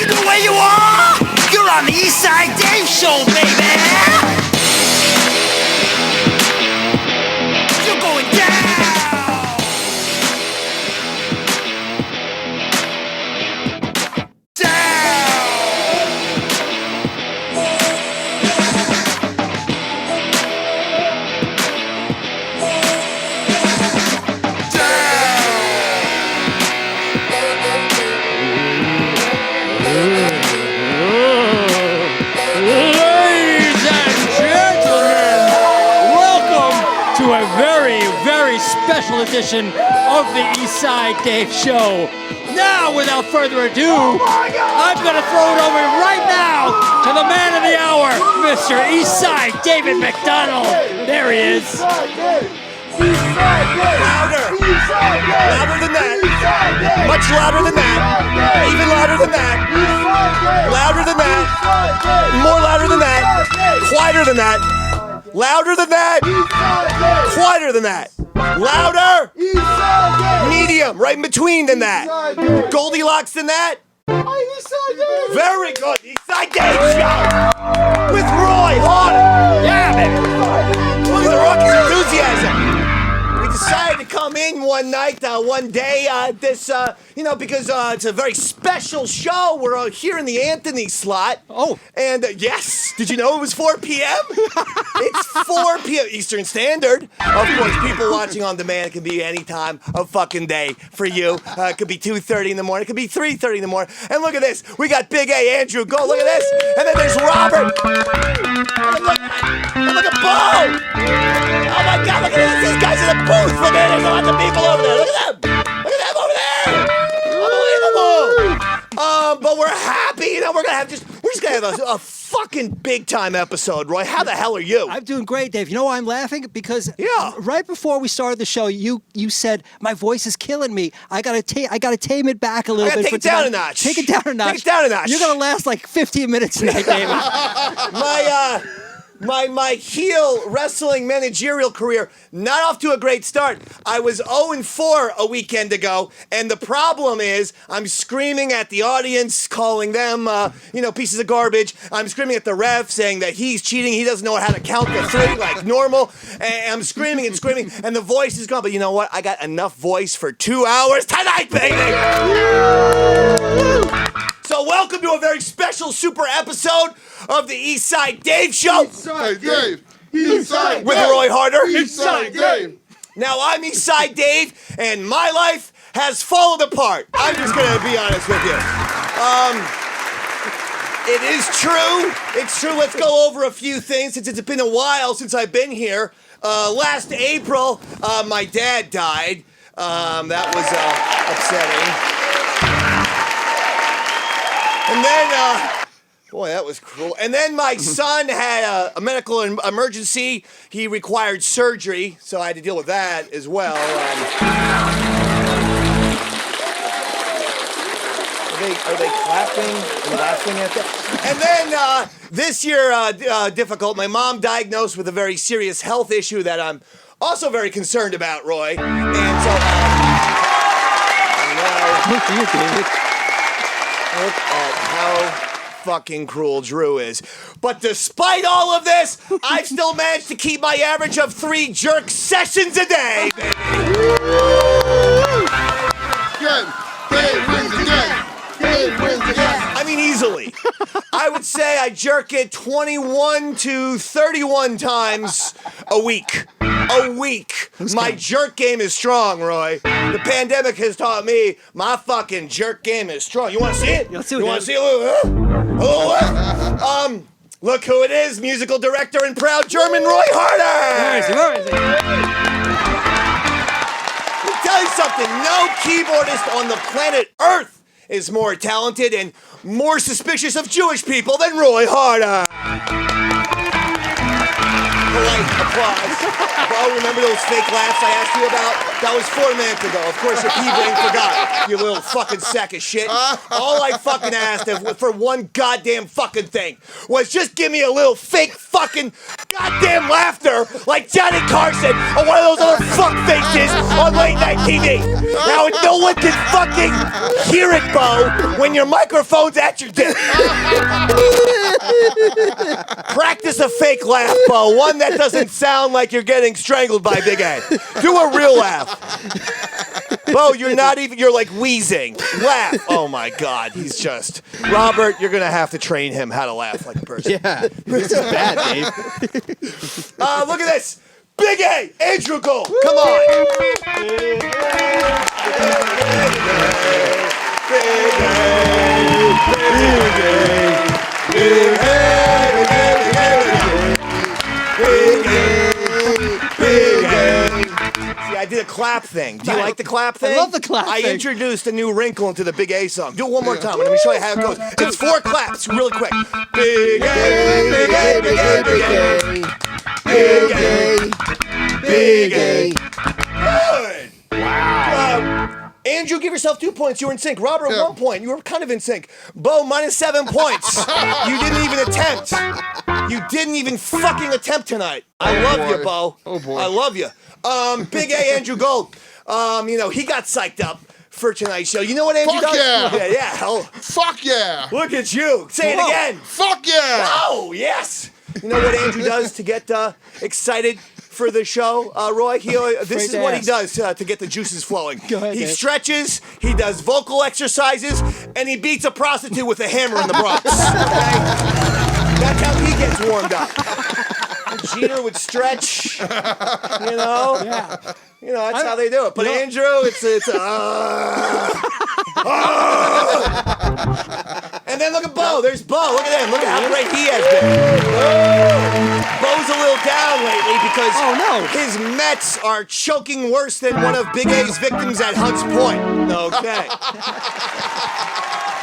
You know where you are? You're on the Eastside Dave Show, baby! You're going down! Special edition of the Eastside Dave Show. Now, without further ado, I'm going to throw it over right now to the man of the hour, Mr. Eastside David McDonald. There he is. Louder. Louder than that. Much louder than that. Even louder than that. Louder than that. More louder than that. Quieter than that. Louder than that. Quieter than that. Louder. Medium. Right in between than that. Goldilocks than that. Very good. Eastside Dave Show with Roy Harter. Yeah, baby. Look at the raucous enthusiasm. We decided to come in one night, one day, because it's a very special show. We're here in the Anthony slot. Oh. And yes, did you know it was 4 p.m.? It's 4 p.m. Eastern Standard. Of course, people watching on demand, it can be any time of fucking day for you. It could be 2:30 in the morning. It could be 3:30 in the morning. And look at this. We got Big A, Andrew. Go, look at this. And then there's Robert. And look at Bo. Oh, my God. Look at this. These guys in the booth. Look at it. There's lots of people over there. Look at them. Look at them over there. Unbelievable. But we're happy. We're just going to have a fucking big time episode, Roy. How the hell are you? I'm doing great, Dave. You know why I'm laughing? Because yeah. Right before we started the show, you said my voice is killing me. I gotta tame it back a little bit. Take it down a notch. Take it down a notch. Take it down a notch. You're gonna last like 15 minutes tonight, David. My heel wrestling managerial career not off to a great start. I was 0-4 a weekend ago, and the problem is I'm screaming at the audience, calling them, pieces of garbage. I'm screaming at the ref, saying that he's cheating. He doesn't know how to count to 3 like normal. And I'm screaming and screaming, and the voice is gone. But you know what? I got enough voice for 2 hours tonight, baby. So welcome to a very special super episode of the Eastside Dave Show. Eastside Dave. Eastside with Roy Harter. Eastside Dave. Now I'm Eastside Dave, and my life has fallen apart. I'm just gonna be honest with you. It is true. It's true. Let's go over a few things since it's been a while since I've been here. Last April, my dad died. That was upsetting. And then, boy, that was cruel. And then my son had a medical emergency. He required surgery, so I had to deal with that as well. Are they clapping and laughing at that? And then this year, difficult. My mom diagnosed with a very serious health issue that I'm also very concerned about, Roy. And so, Look at you, David. Look at how fucking cruel Drew is. But despite all of this, I've still managed to keep my average of 3 jerk sessions a day, baby. Dave wins again. Dave wins again. I mean, easily. I would say I jerk it 21 to 31 times a week. My jerk game is strong, Roy. The pandemic has taught me my fucking jerk game is strong. You want to see it? You want to see it? Look who it is, musical director and proud German Roy Harter. Where is he? Let me tell you something. No keyboardist on the planet Earth is more talented and more suspicious of Jewish people than Roy Harter. polite applause. Bo, remember those fake laughs I asked you about? That was 4 minutes ago. Of course, your pea brain forgot, you little fucking sack of shit. All I fucking asked for one goddamn fucking thing was just give me a little fake fucking goddamn laughter like Johnny Carson or one of those other fuck faces on late night TV. Now, no one can fucking hear it, Bo, when your microphone's at your dick. Practice a fake laugh, Bo. One that doesn't sound like you're getting strangled by Big A. Do a real laugh. Bo, you're like wheezing. Laugh. Oh my God, he's just. Robert, you're going to have to train him how to laugh like a person. Yeah, this is bad, Dave. Look at this. Big A, Andrew Gold. Come on. Big See, I did a clap thing. Do you like the clap thing? I love the clap thing. I thing. introduced a new wrinkle into the Big A song. Do it one more time. Let me show you how it goes. It's 4 claps, really quick. Big A, Big A, Big A, Big A. Big A, Big A. Good. Wow. Andrew, give yourself 2 points. You were in sync. Robert, 1 point. You were kind of in sync. Bo, -7 points. You didn't even attempt. You didn't even fucking attempt tonight. I love you, Bo. Oh, boy. I love you. Big A, Andrew Gold. He got psyched up for tonight's show. You know what Andrew Fuck does? yeah. Yeah. Hell, Fuck yeah. look at you. Say it again. Fuck yeah. Oh, yes. You know what Andrew does to get excited for the show, Roy? This is what he does to get the juices flowing. Go ahead, He Dave. stretches, he does vocal exercises, and he beats a prostitute with a hammer in the Bronx. Okay? That's how he gets warmed up. Jeter would stretch, Yeah. that's how they do it. But Andrew, it's and then look at Bo. There's Bo. Look at him. Look at how great he has been. Bo's a little down lately because his Mets are choking worse than one of Big A's victims at Hunts Point. Okay.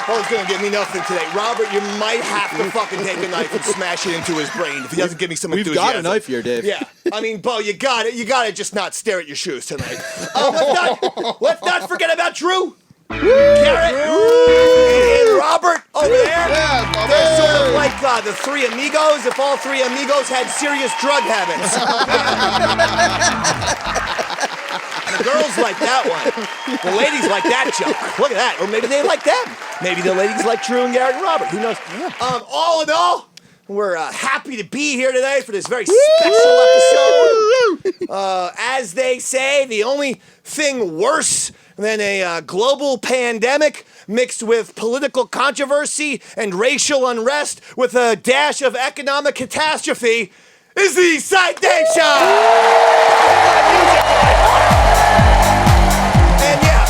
Bo's gonna give me nothing today. Robert, you might have to fucking take a knife and smash it into his brain if he doesn't give me some We've enthusiasm. got a knife here, Dave. Yeah, I mean, Bo, you got it. You got to just not stare at your shoes tonight. Let's not forget about Drew, Garrett, and Robert over there. Yeah, They're sort of like the 3 amigos. If all 3 amigos had serious drug habits. The girls like that one. The ladies like that joke. Look at that. Or maybe they like them. Maybe the ladies like Drew and Garrett and Robert. Who knows? All in all, we're happy to be here today for this very special episode. As they say, the only thing worse than a global pandemic mixed with political controversy and racial unrest with a dash of economic catastrophe is the East Side Dave Show! And yeah,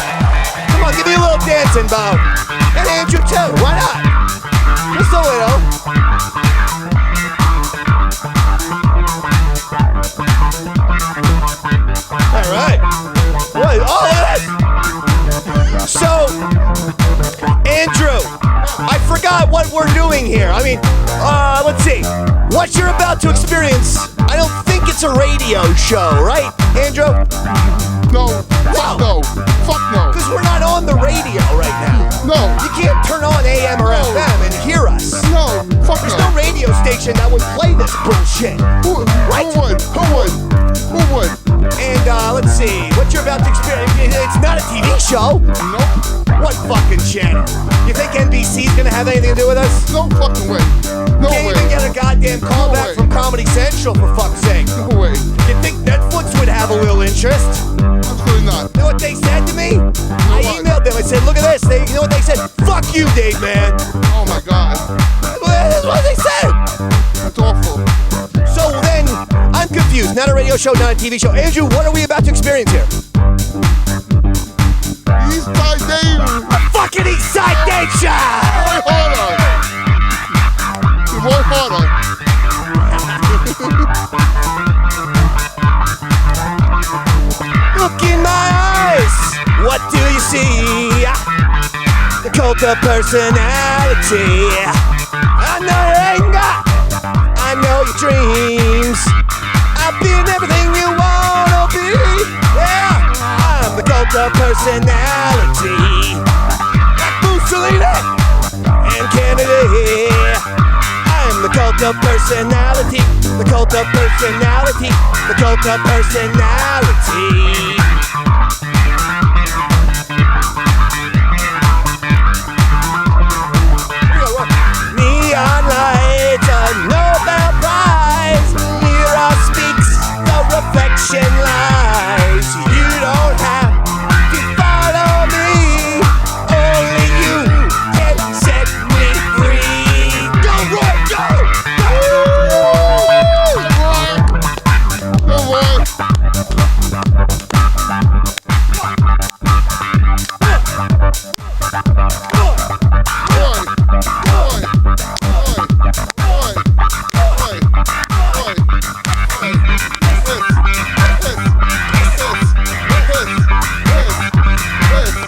come on, give me a little dancing, Bo. And Andrew too, why not? Just a little. All right. What? Oh, look at that. So, Andrew, I forgot what we're doing here. I mean, let's see. What you're about to experience, I don't think it's a radio show, right, Andrew? No. Fuck no. Fuck no. Because we're not on the radio right now. No. You can't turn on AM or FM and hear us. No. Fuck There's no. no radio station that would play this bullshit. Who Right? would? Who would? Who would? And let's see, what you're about to experience, it's not a TV show. Nope. What fucking channel? You think NBC's gonna have anything to do with us? No fucking way. No Can't way. even get a goddamn call No back way. from Comedy Central, for fuck's sake. No way. You think Netflix would have a little interest? Absolutely not. You know what they said to me? I what? emailed them. I said, look at this. You know what they said? Fuck you, Dave, man. Oh my God. That's what they said. That's awful. So then, I'm confused. Not a radio show, not a TV show. Andrew, what are we about to experience here? East Side Dave. Fucking East Side Dave Show! Roy Harter. Roy Harter. Look in my eyes. What do you see? The cult of personality. I know your anger. I know your dreams. personality. Like Mussolini and Kennedy. I'm the cult of personality. The cult of personality. The cult of personality. Neon lights, a Nobel Prize. Mirror speaks, the reflection lies. You don't have to follow me. Only you can set me free. Go, Roy, go! Go, Roy.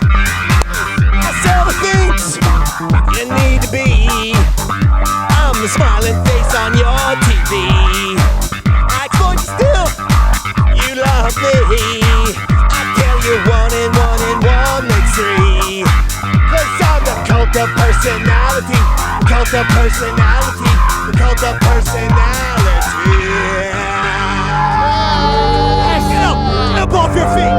I sell the things you need to be. I'm the smiling face on your TV. I exploit you still, you love me. I tell you one and one makes three. Cause I'm the cult of personality. The cult of personality. The cult of personality. Get up off your feet.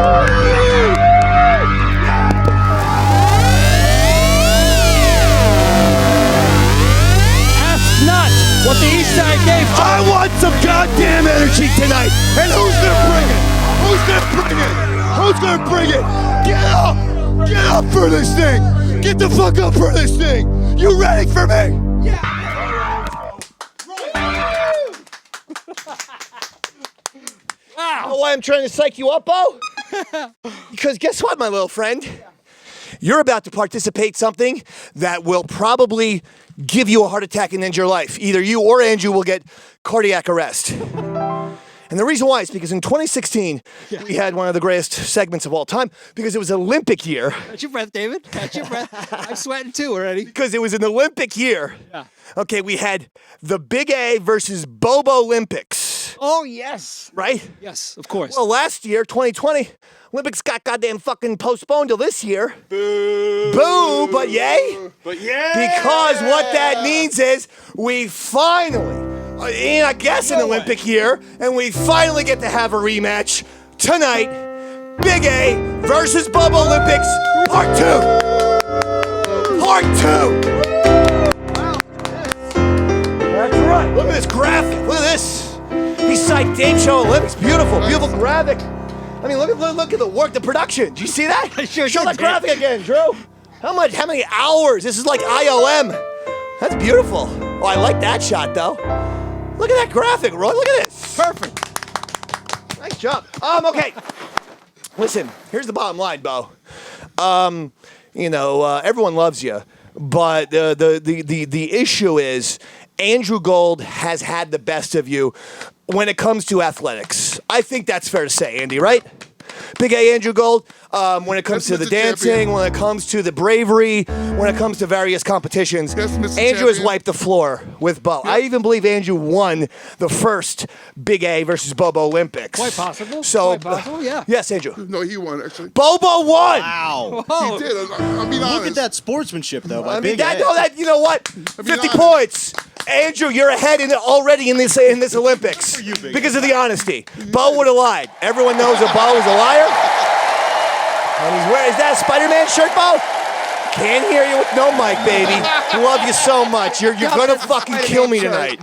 Not what the Eastside Dave Show. I want some goddamn energy tonight. And who's gonna bring it? Who's gonna bring it? Who's gonna bring it? Get up! Get up for this thing! Get the fuck up for this thing! You ready for me? You know why I'm trying to psych you up, Bo? Because guess what, my little friend? You're about to participate something that will probably give you a heart attack and end your life. Either you or Andrew will get cardiac arrest. And the reason why is because in 2016, we had one of the greatest segments of all time because it was Olympic year. Catch your breath, David. Catch your breath. I'm sweating too already. Because it was an Olympic year. Yeah. Okay, we had the Big A versus BOBOlympics. Oh, yes. Right? Yes, of course. Well, last year, 2020, Olympics got goddamn fucking postponed till this year. Boo. Boo, but yay. But yeah! Because what that means is we finally, in I guess an Olympic year, and we finally get to have a rematch tonight. Big A versus BOBOlympics, part 2. Part 2. That's right. Look at this graphic. Look at this. Eastside Dave Show Olympics. Beautiful, beautiful graphic. I mean, look at the work, the production. Did you see that? Sure Show did, that graphic again, Drew. How many hours? This is like ILM. That's beautiful. Oh, I like that shot, though. Look at that graphic, Roy. Look at this. Perfect. Nice job. Okay. Listen, here's the bottom line, Bo. Everyone loves you, but the issue is Andrew Gold has had the best of you when it comes to athletics. I think that's fair to say, Andy, right? Big A Andrew Gold, when it comes to the dancing, when it comes to the bravery, when it comes to various competitions, Yes, Mr. Andrew has Champion. wiped the floor with Bo. I even believe Andrew won the first Big A versus BOBOlympics. Quite possible. So, Quite possible, yeah. Yes, Andrew. No, he won, actually. Bobo won! Wow. Oh, He did. I mean, honest. Look at that sportsmanship, though. By I mean, Big A. you know what? 50 honest. points. Andrew, you're ahead already in this Olympics because of the honesty. Bo would have lied. Everyone knows that Bo is a liar. And he's wearing, is that a Spider-Man shirt, Bo? Can't hear you with no mic, baby. Love you so much. You're gonna fucking kill me tonight.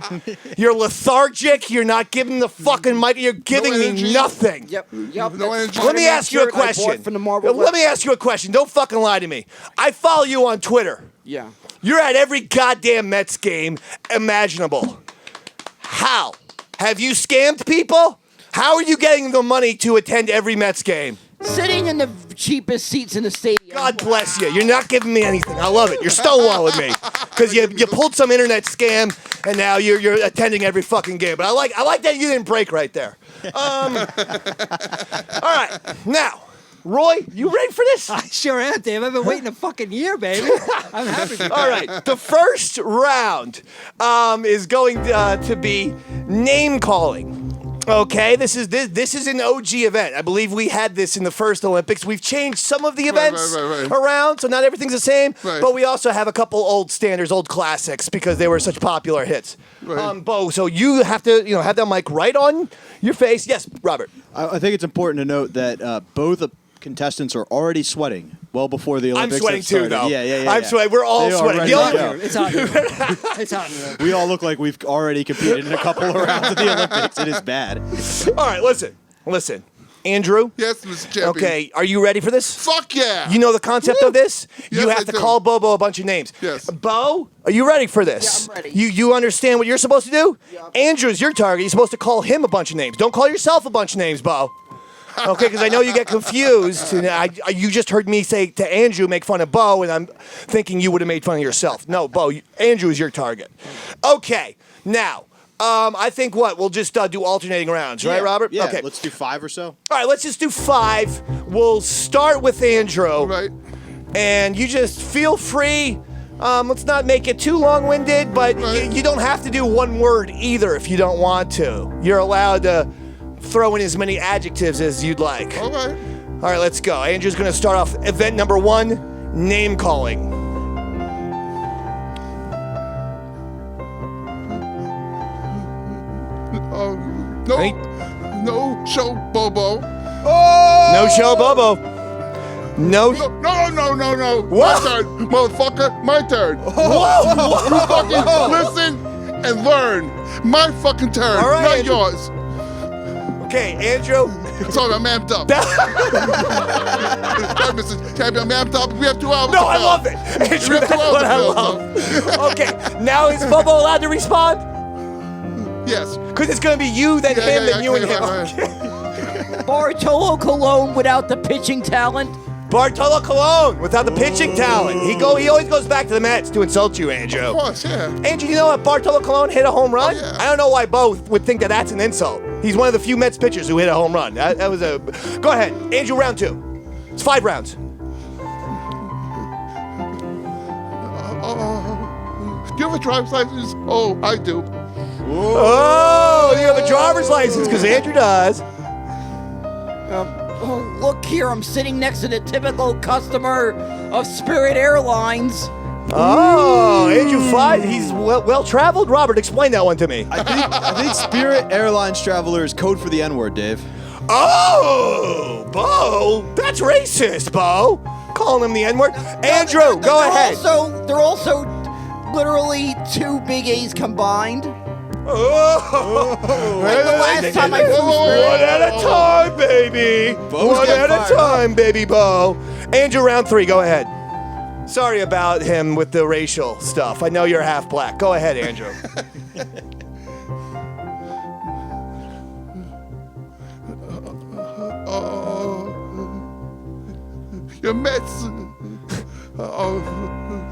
You're lethargic. You're not giving the fucking mic. You're giving me energy. nothing. Yep. No energy. Let me ask you a question. Let me ask you a question. Don't fucking lie to me. I follow you on Twitter. Yeah. You're at every goddamn Mets game imaginable. How? Have you scammed people? How are you getting the money to attend every Mets game? Sitting in the cheapest seats in the stadium. God bless you. You're not giving me anything. I love it. You're stonewalling me because you pulled some internet scam and now you're attending every fucking game. But I like that you didn't break right there. All right, now. Roy, you ready for this? I sure am, Dave. I've been waiting a fucking year, baby. I'm happy. All right, the first round is going to be name calling. Okay, this is an OG event. I believe we had this in the first Olympics. We've changed some of the events around, so not everything's the same. Right. But we also have a couple old standards, old classics, because they were such popular hits. Right. Bo, so you have to, have that mic right on your face. Yes, Robert. I think it's important to note that both contestants are already sweating well before the Olympics. I'm sweating too, though. Yeah. I'm sweating. We're all They are sweating. ready The to only- go. It's on you. It's on you. We all look like we've already competed in a couple of rounds of the Olympics. It is bad. All right, listen. Andrew. Yes, Mr. Champion. Okay, are you ready for this? Fuck yeah. You know the concept of this? Yes, You I have to do. call Bobo a bunch of names. Yes. Bo, are you ready for this? Yeah, I'm ready. You understand what you're supposed to do? Andrew's your target. You're supposed to call him a bunch of names. Don't call yourself a bunch of names, Bo. Okay, because I know you get confused. And you just heard me say to Andrew, make fun of Bo, and I'm thinking you would have made fun of yourself. No, Bo, Andrew is your target. Okay, now, I think we'll just do alternating rounds, right, Robert? Yeah, Okay. let's do 5 or so. All right, let's just do 5. We'll start with Andrew. Right. And you just feel free. Let's not make it too long-winded, but Right. you don't have to do one word either if you don't want to. You're allowed to throw in as many adjectives as you'd like. All right. All right, let's go. Andrew's going to start off event number 1, name calling. No. Hey. No show, Bobo. No show, Bobo. No. No. What? My turn, motherfucker. My turn. Whoa! You fucking listen and learn. My fucking turn, All right, not Andrew. yours. Okay, Andrew. Sorry, I'm amped up. Sorry, Mr. Champion, I'm amped up. We have 2 hours. No, to I fill. love it. Andrew, have that's 2 hours what to I fill, love. Okay, now is Bobo allowed to respond? Yes. Because it's going to be you, then him, then you and him. right. Bartolo Colon without the pitching talent. Bartolo Colon, without the pitching talent. He always goes back to the Mets to insult you, Andrew. Of course, yeah. Andrew, you know what? Bartolo Colon hit a home run? Oh, yeah. I don't know why Bo would think that that's an insult. He's one of the few Mets pitchers who hit a home run. That was a... Go ahead. Andrew, round 2. It's 5 rounds. Do you have a driver's license? Oh, I do. Oh, you have a driver's license because Andrew does. Oh, look here, I'm sitting next to the typical customer of Spirit Airlines. Oh, Andrew 5. He's well-traveled. Robert, explain that one to me. I think Spirit Airlines Traveler is code for the N-word, Dave. Oh, Bo. That's racist, Bo. Calling him the N-word. Andrew, go ahead. They're also literally 2 big A's combined. Oh. Like the last time I flew Spirit. One at a time, baby. Bo's One getting at a fired time, baby Bo. Andrew, round 3, go ahead. Sorry about him with the racial stuff. I know you're half black. Go ahead, Andrew. Your Mets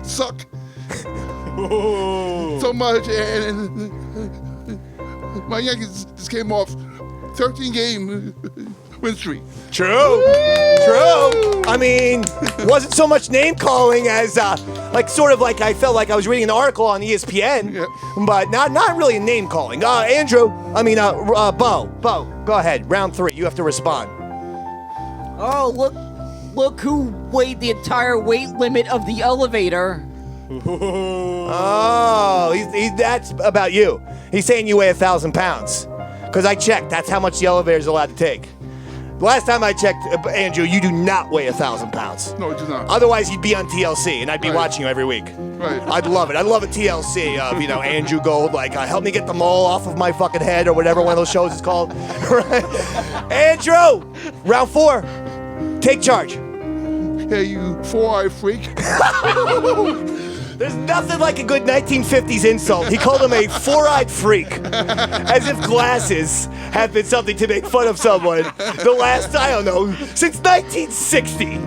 suck so much, and my Yankees just came off 13-game win streak. True. I mean, wasn't so much name calling as I felt like I was reading an article on ESPN, Yeah. but not really a name calling. Andrew, Bo, go ahead. Round 3, you have to respond. Oh, look who weighed the entire weight limit of the elevator. Oh, that's about you. He's saying you weigh 1,000 pounds. Because I checked, that's how much the elevator's allowed to take. The last time I checked, Andrew, you do not weigh 1,000 pounds. No, it does not. Otherwise, you'd be on TLC, and I'd be Right. watching you every week. Right. I'd love it. I'd love a TLC of, Andrew Gold, help me get the mole off of my fucking head, or whatever one of those shows is called. Right? Andrew, round 4, take charge. Hey, you four-eyed freak. There's nothing like a good 1950s insult. He called him a four-eyed freak. As if glasses have been something to make fun of someone the last, I don't know, since 1960.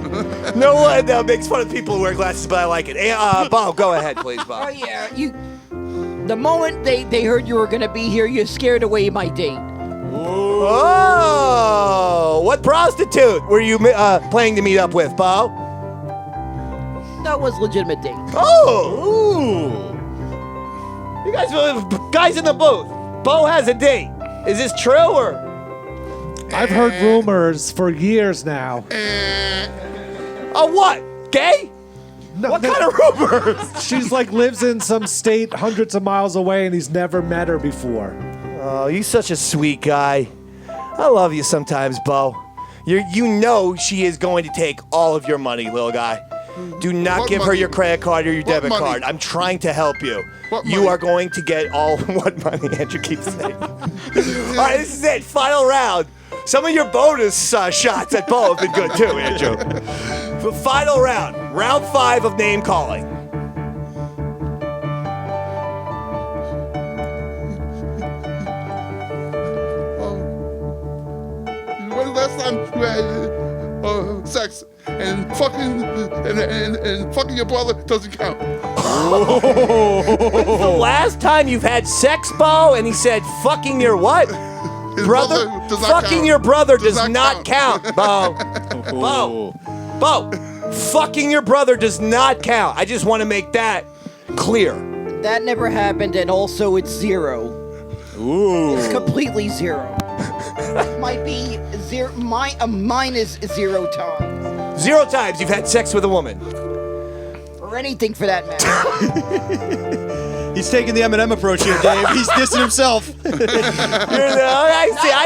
No one makes fun of people who wear glasses, but I like it. Bob, go ahead, please, Oh Bob. yeah, the moment they heard you were gonna be here, you scared away my date. Oh, what prostitute were you planning to meet up with, Bo? That was legitimate date. Oh! You guys in the booth. Bo has a date. Is this true or? I've heard rumors for years now. Oh, what? Gay? No, What kind of rumors? She's like lives in some state hundreds of miles away and he's never met her before. Oh, you're such a sweet guy. I love you sometimes, Bo. You know she is going to take all of your money, little guy. Do not What give her money? your credit card or your What debit money? card. I'm trying to help you. What You money? are going to get all what money, Andrew keeps saying. All right, this is it. Final round. Some of your bonus shots at Bo have been good too, Andrew. The final round. Round 5 of name calling. When the last time you had sex and fucking your brother doesn't count. The last time you've had sex, Bo, and he said fucking your what? His Brother? does not Fucking count. your brother does Does not count, Bo. Bo, fucking your brother does not count. I just want to make that clear. That never happened, and also it's 0. Ooh. It's completely 0. Might be minus 0 times. 0 times you've had sex with a woman. Or anything for that matter. He's taking the Eminem approach here, Dave. He's dissing himself. I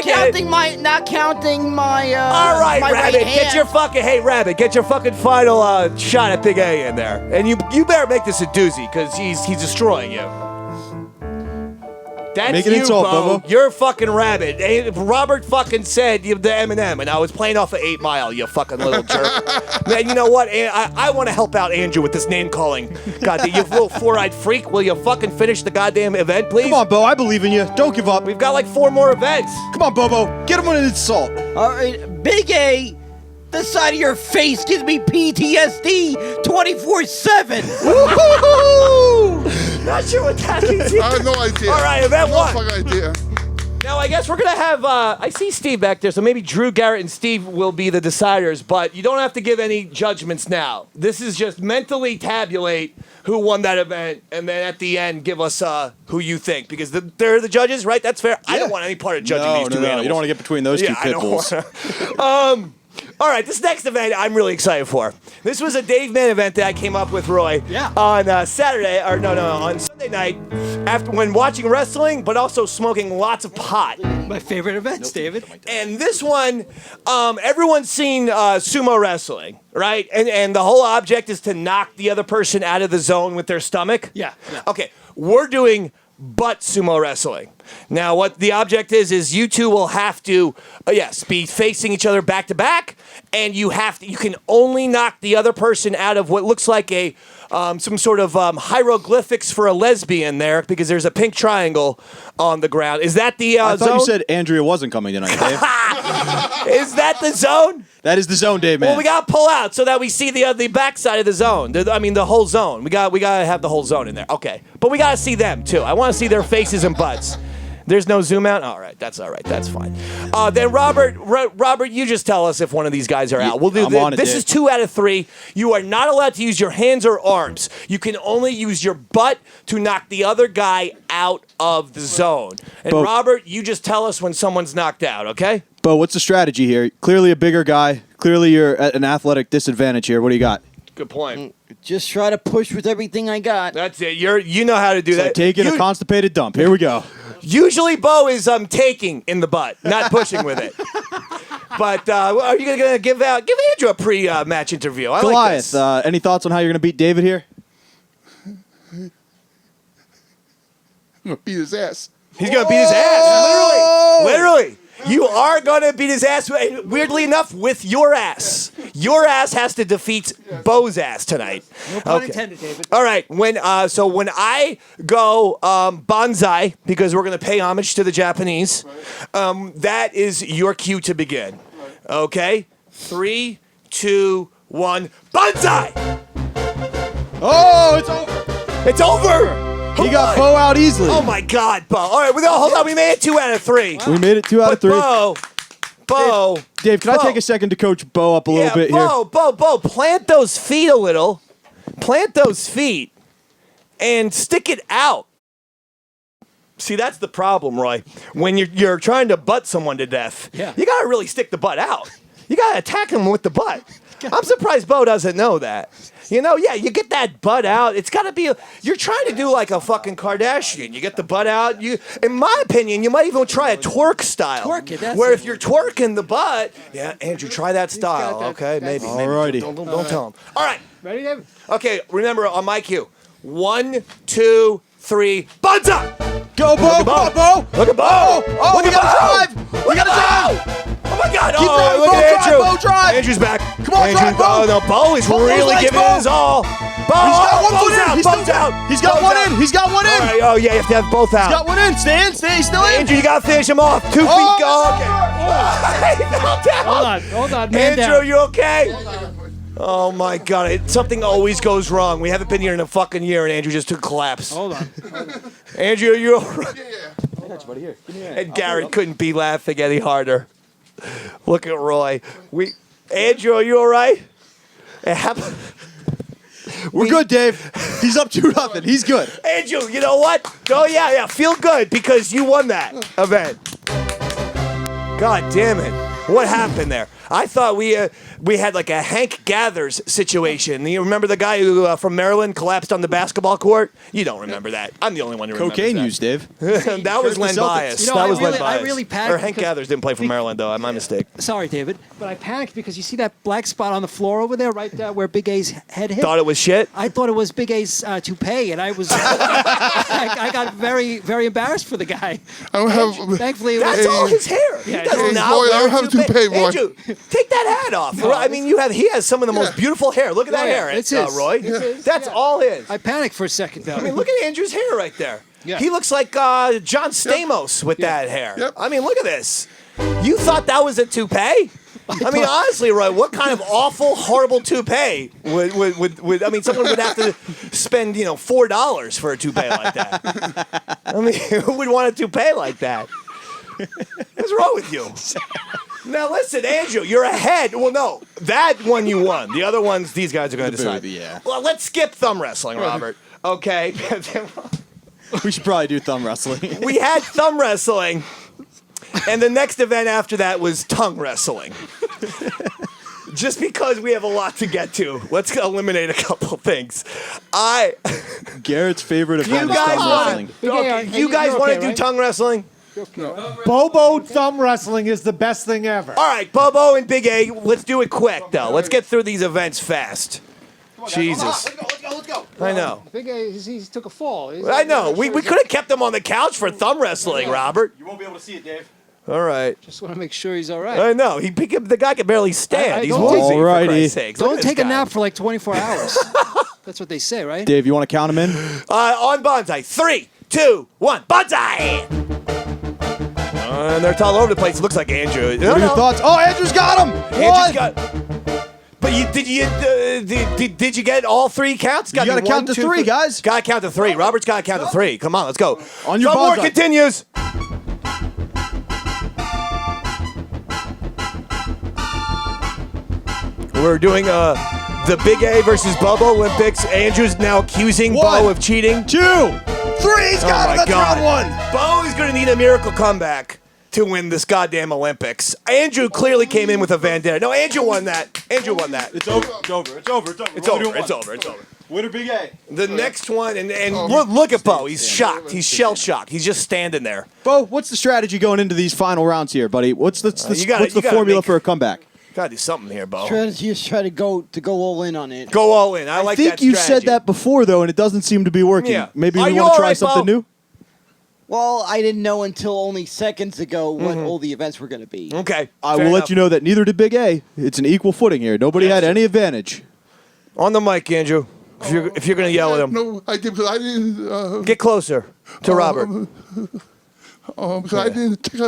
get it. Not counting my All right, my Rabbit, right hand. Rabbit, get your fucking final shot at Big A in there. And you better make this a doozy, because he's destroying you. That's Make it you, insult, Bo. Bobo. You're fucking Rabbit. Robert fucking said the Eminem, and I was playing off of 8 Mile, you fucking little jerk. Man, you know what? I want to help out Andrew with this name calling. God, you little 4-eyed freak. Will you fucking finish the goddamn event, please? Come on, Bo. I believe in you. Don't give up. We've got like 4 more events. Come on, Bobo. Get him on an insult. All right, Big A, the side of your face gives me PTSD 24/7. Not sure what that means. I have no idea. All right, event no 1. fucking idea. Now, I guess we're going to have, I see Steve back there, so maybe Drew, Garrett, and Steve will be the deciders, but you don't have to give any judgments now. This is just mentally tabulate who won that event, and then at the end, give us who you think, because they're the judges, right? That's fair. I don't want any part of judging these two animals. You don't want to get between those two pit bulls. All right, this next event I'm really excited for. This was a Dave Mann event that I came up with, Roy, on on Sunday night, after when watching wrestling, but also smoking lots of pot. My favorite events, David. And this one, everyone's seen sumo wrestling, right? And the whole object is to knock the other person out of the zone with their stomach. Yeah. Okay, we're doing butt sumo wrestling. Now, what the object is you two will have to, be facing each other back to back, and you can only knock the other person out of what looks like a some sort of hieroglyphics for a lesbian there, because there's a pink triangle on the ground. Is that the I thought zone? you said Andrea wasn't coming tonight, Dave. Is that the zone? That is the zone, Dave, man. Well, we got to pull out so that we see the backside of the zone. The whole zone. We got to have the whole zone in there. Okay. But we got to see them, too. I want to see their faces and butts. There's no zoom out? All right. That's all right. That's fine. Then, Robert, you just tell us if one of these guys are out. We'll do this. This is 2 out of 3. You are not allowed to use your hands or arms. You can only use your butt to knock the other guy out of the zone. And, Robert, you just tell us when someone's knocked out, okay? Bo, what's the strategy here? Clearly a bigger guy. Clearly you're at an athletic disadvantage here. What do you got? Good point. Just try to push with everything I got. That's it. You know how to do So that. taking a constipated dump. Here we go. Usually Bo is taking in the butt, not pushing with it. But are you going to give Andrew a pre-match interview? I Goliath, like this. Any thoughts on how you're going to beat David here? I'm gonna beat his ass. He's going to beat his ass. Literally. You are going to beat his ass, weirdly enough, with your ass. Your ass has to defeat Bo's ass tonight. No pun intended, David. All right. When I go bonsai, because we're going to pay homage to the Japanese, that is your cue to begin. Okay? 3, 2, 1, bonsai! Oh, it's over. It's over! He got Bo out easily. Oh my God, Bo! All right, hold on. We made it 2 out of 3. We made it 2 out of 3. Bo. Dave, can I take a second to coach Bo up a little bit here? Bo, plant those feet a little. Plant those feet and stick it out. See, that's the problem, Roy. When you're trying to butt someone to death, Yeah. you got to really stick the butt out. You got to attack them with the butt. I'm surprised Bo doesn't know that. You know, yeah, you get that butt out. It's got to be, you're trying to do like a fucking Kardashian. You get the butt out. In my opinion, you might even try a twerk style. Twerk it, that's where it. if you're twerking the butt, yeah, Andrew, try that style. that- Okay, maybe. Alrighty. Don't tell him. All right. Ready, David? Okay, remember on my cue. 1, 2, 3, buds up! Go, Bo! Look at Bo! Look at Bo! Oh, Look we at gotta Bo! drive! We gotta drive! Oh my God! Keep Oh, driving, look Bo, at drive, Andrew! Bo, drive! Andrew's back. Come on, Andrew, drive, Bo! Oh, no, Bo is Bo, really legs, giving Bo! his all. Bo! He's got one Bo's foot in. out! He's Bo's still- out! He's got Bo's one out. in. He's got one in. All right, oh, yeah, you have to have both out. Got one in. Stay still in. Andrew, you gotta finish him off. 2 feet go. Okay. He fell down. Hold on, man Andrew, down. you okay? Oh my God! Something always goes wrong. We haven't been here in a fucking year, and Andrew just took a collapse. Hold on. Andrew, you all right? I got you, buddy. Here. Give me a hand. And Garrett couldn't be laughing any harder. Look at Roy. Andrew, are you all right? We're good, Dave. He's up 2-0. He's good. Andrew, you know what? Oh yeah. Feel good because you won that event. God damn it! What happened there? I thought we had like a Hank Gathers situation. You remember the guy who from Maryland collapsed on the basketball court? You don't remember that. I'm the only one who remembers Cocaine that. use, Dave. That was Len Celtics. Bias. You know, that I was really- Len Bias. I really panicked Or Hank because- Gathers didn't play from Maryland, though. My mistake. Sorry, David, but I panicked because you see that black spot on the floor over there, right where Big A's head hit? Thought it was shit? I thought it was Big A's toupee, and I was I got very, very embarrassed for the guy. I don't have. Thankfully, it That's was, all his hair. Yeah, He does Roy, not I wear don't have a toupee, Roy. Andrew, take that hat off. I mean, he has some of the most beautiful hair. Look at that Yeah, hair, it's his. Roy. It's his, That's yeah. all his. I panicked for a second, though. I mean, look at Andrew's hair right there. Yeah. He looks like John Stamos with that hair. Yep. I mean, look at this. You thought that was a toupee? I mean, honestly, Roy, what kind of awful, horrible toupee would I mean, someone would have to spend, $4 for a toupee like that. I mean, who would want a toupee like that? What's wrong with you? Now listen, Andrew, you're ahead. Well, no, that one you won. The other ones, these guys are going to decide. yeah. Well, let's skip thumb wrestling, Robert. Okay. We should probably do thumb wrestling. We had thumb wrestling, and the next event after that was tongue wrestling. Just because we have a lot to get to, let's eliminate a couple things. Garrett's favorite event is guys thumb want- wrestling. Okay, you guys want to do tongue wrestling? Bobo thumb wrestling is the best thing ever. All right, Bobo and Big A, let's do it quick, though. Let's get through these events fast. Jesus. Let's go. I know. Big A, he took a fall. I know. We could have kept him on the couch for thumb wrestling, Robert. You won't be able to see it, Dave. All right. Just want to make sure he's all right. I know. The guy can barely stand. I He's don't woozy, take- for Alrighty. Christ's sakes. Look at Don't this take a guy. nap for like 24 hours. That's what they say, right? Dave, you want to count him in? On Bonsai. 3, 2, 1. Bonsai! And they're all over the place. It looks like Andrew. What are your thoughts? Oh, Andrew's got him. Andrew's got... But did you get all 3 counts? You gotta be count to 1, 2, 3, 3. guys. Gotta count to 3. Robert's gotta count to 3. Come on, let's go. On your Thumb war bonsai. continues. We're doing the Big A versus BOBOlympics. Andrew's now accusing Bo of cheating. 2, 3. He's got him. That's round 1. Bo is going to need a miracle comeback to win this goddamn Olympics. Andrew clearly came in with a vendetta. No, Andrew won that. Andrew won that. It's over. It's over. It's over. It's over. It's over. It's over. It's over. Winner, Big A. The next one, and look at Bo. He's shocked. He's shell-shocked. He's just standing there. Bo, what's the strategy going into these final rounds here, buddy? What's the you gotta formula make- for a comeback? Gotta do something here, Bo. Strategy is try to go all in on it. Go all in. I like think that you strategy. said that before, though, and it doesn't seem to be working. Yeah. Maybe Are you you want to all try right, something Bo? new? Well, I didn't know until only seconds ago what all the events were going to be. Okay. I fair will enough. let you know that neither did Big A. It's an equal footing here. Nobody had any advantage. On the mic, Andrew. If you're gonna yell at him, No, I did because I didn't. get closer to Robert. Because I didn't take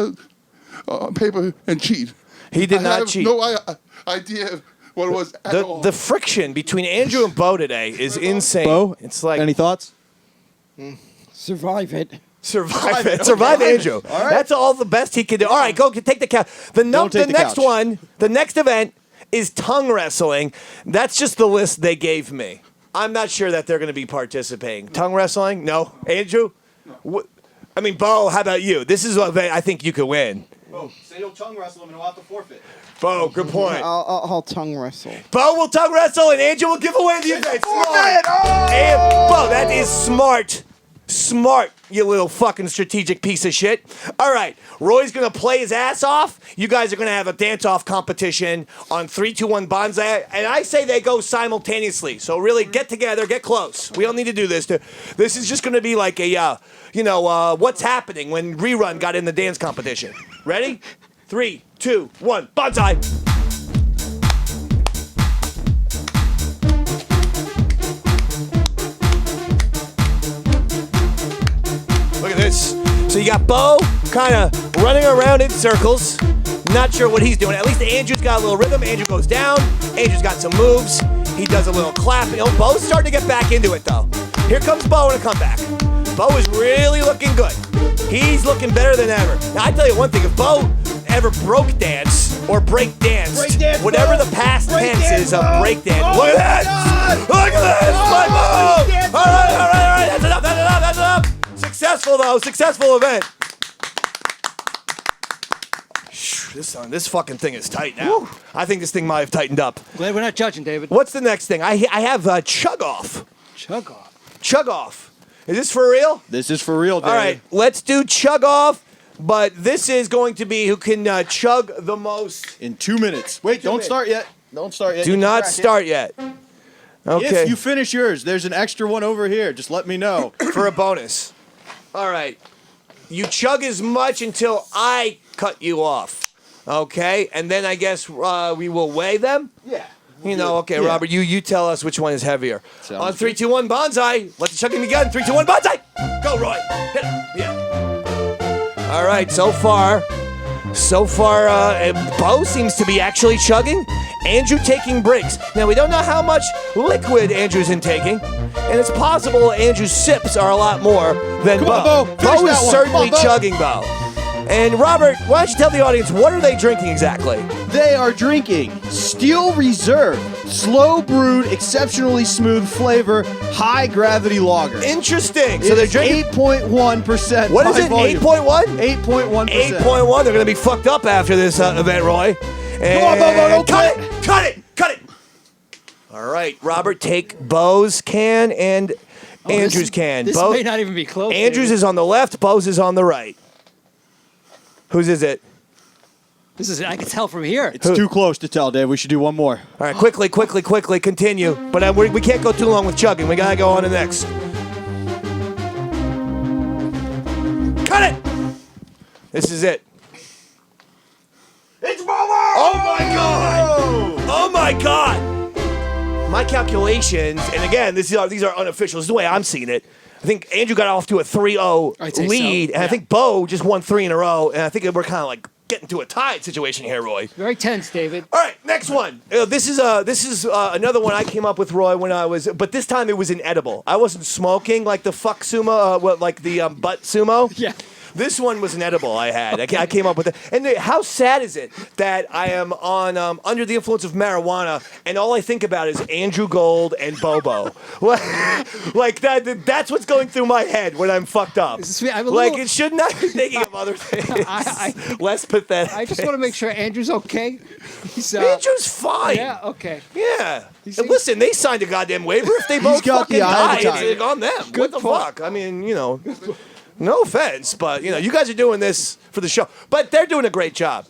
a paper and cheat. He did I not have cheat. no idea what it was at all. The friction between Andrew and Bo today is insane. Bo, it's like any thoughts? Survive it. survive it. Survive Andrew. All right. That's all the best he can do. All right, go take the couch. Don't take the the next couch. one, the next event is tongue wrestling. That's just the list they gave me. I'm not sure that they're going to be participating. Tongue wrestling? No. Andrew? I mean, Bo, how about you? This is what I think you could win. Bo, say you'll tongue wrestle him and he'll have to forfeit. Bo, good point. I'll tongue wrestle. Bo will tongue wrestle and Andrew will give away the event. Smart. Bo, that is smart. Smart, you little fucking strategic piece of shit. All right, Roy's going to play his ass off. You guys are going to have a dance-off competition on 3, 2, 1 Banzai. And I say they go simultaneously. So really, get together, get close. We don't need to do this. This is just going to be like a, what's happening when Rerun got in the dance competition. Ready? 3, 2, 1, Banzai. Look at this. So you got Bo kind of running around in circles. Not sure what he's doing. At least Andrew's got a little rhythm. Andrew goes down. Andrew's got some moves. He does a little clapping. Oh, Bo's starting to get back into it, though. Here comes Bo in a comeback. Bo is really looking good. He's looking better than ever. Now, I tell you one thing. If Bo ever broke dance or break danced, whatever the past tense is of break dance. Look at that! Look at this! My Bo! All right. That's enough. Successful, though. Successful event. This fucking thing is tight now. Woo. I think this thing might have tightened up. Glad we're not judging, David. What's the next thing? I have chug off. Chug off. Chug off. Is this for real? This is for real, David. All right, let's do chug off, but this is going to be who can chug the most. In 2 minutes. Wait, don't start yet. Don't start yet. Do not start yet. Okay. If you finish yours, there's an extra one over here. Just let me know. For a bonus. All right. You chug as much until I cut you off. Okay? And then I guess we will weigh them? Yeah. Okay, yeah. Robert, you tell us which one is heavier. Sounds on 3, 2, 1, Banzai. Let the chugging begin. 3, 2, 1, Banzai. Go, Roy. Hit him. Yeah. All right, so far, Bo seems to be actually chugging. Andrew taking breaks. Now, we don't know how much liquid Andrew's intaking, and it's possible Andrew's sips are a lot more than Bo. On, Bo. Bo is certainly chugging Bo. And Robert, why don't you tell the audience, what are they drinking exactly? They are drinking Steel Reserve, slow brewed, exceptionally smooth flavor, high gravity lager. Interesting. So they're drinking 8.1%. What is it? 8.1? 8.1. They're going to be fucked up after this event, Roy. And come on, Bo, don't cut it. All right, Robert, take Bo's can and Andrew's can. This may not even be close. Andrew's is on the left, Bo's is on the right. Whose is it? This is. I can tell from here. It's too close to tell, Dave. We should do one more. All right, quickly, continue. But we can't go too long with chugging. We got to go on to the next. Cut it! This is it. It's Bobo! Oh, my God! My calculations, and again, these are unofficial. This is the way I'm seeing it. I think Andrew got off to a 3-0 lead, and I think Bo just won 3 in a row, and I think we're kind of like getting to a tied situation here, Roy. Very tense, David. All right, next one. This is another one I came up with, Roy, when I was, but this time it was inedible. I wasn't smoking like the fuck sumo, like the butt sumo. Yeah. This one was an edible I had. I came up with it. And how sad is it that I am on under the influence of marijuana, and all I think about is Andrew Gold and Bobo. Like that's what's going through my head when I'm fucked up. It should not be thinking of other things. Less pathetic. I just want to make sure Andrew's okay. Andrew's fine. Yeah, okay. Yeah. And listen, they signed a goddamn waiver. If they both fucking die, it's on them. What the fuck? I mean, no offense, but you guys are doing this for the show. But they're doing a great job.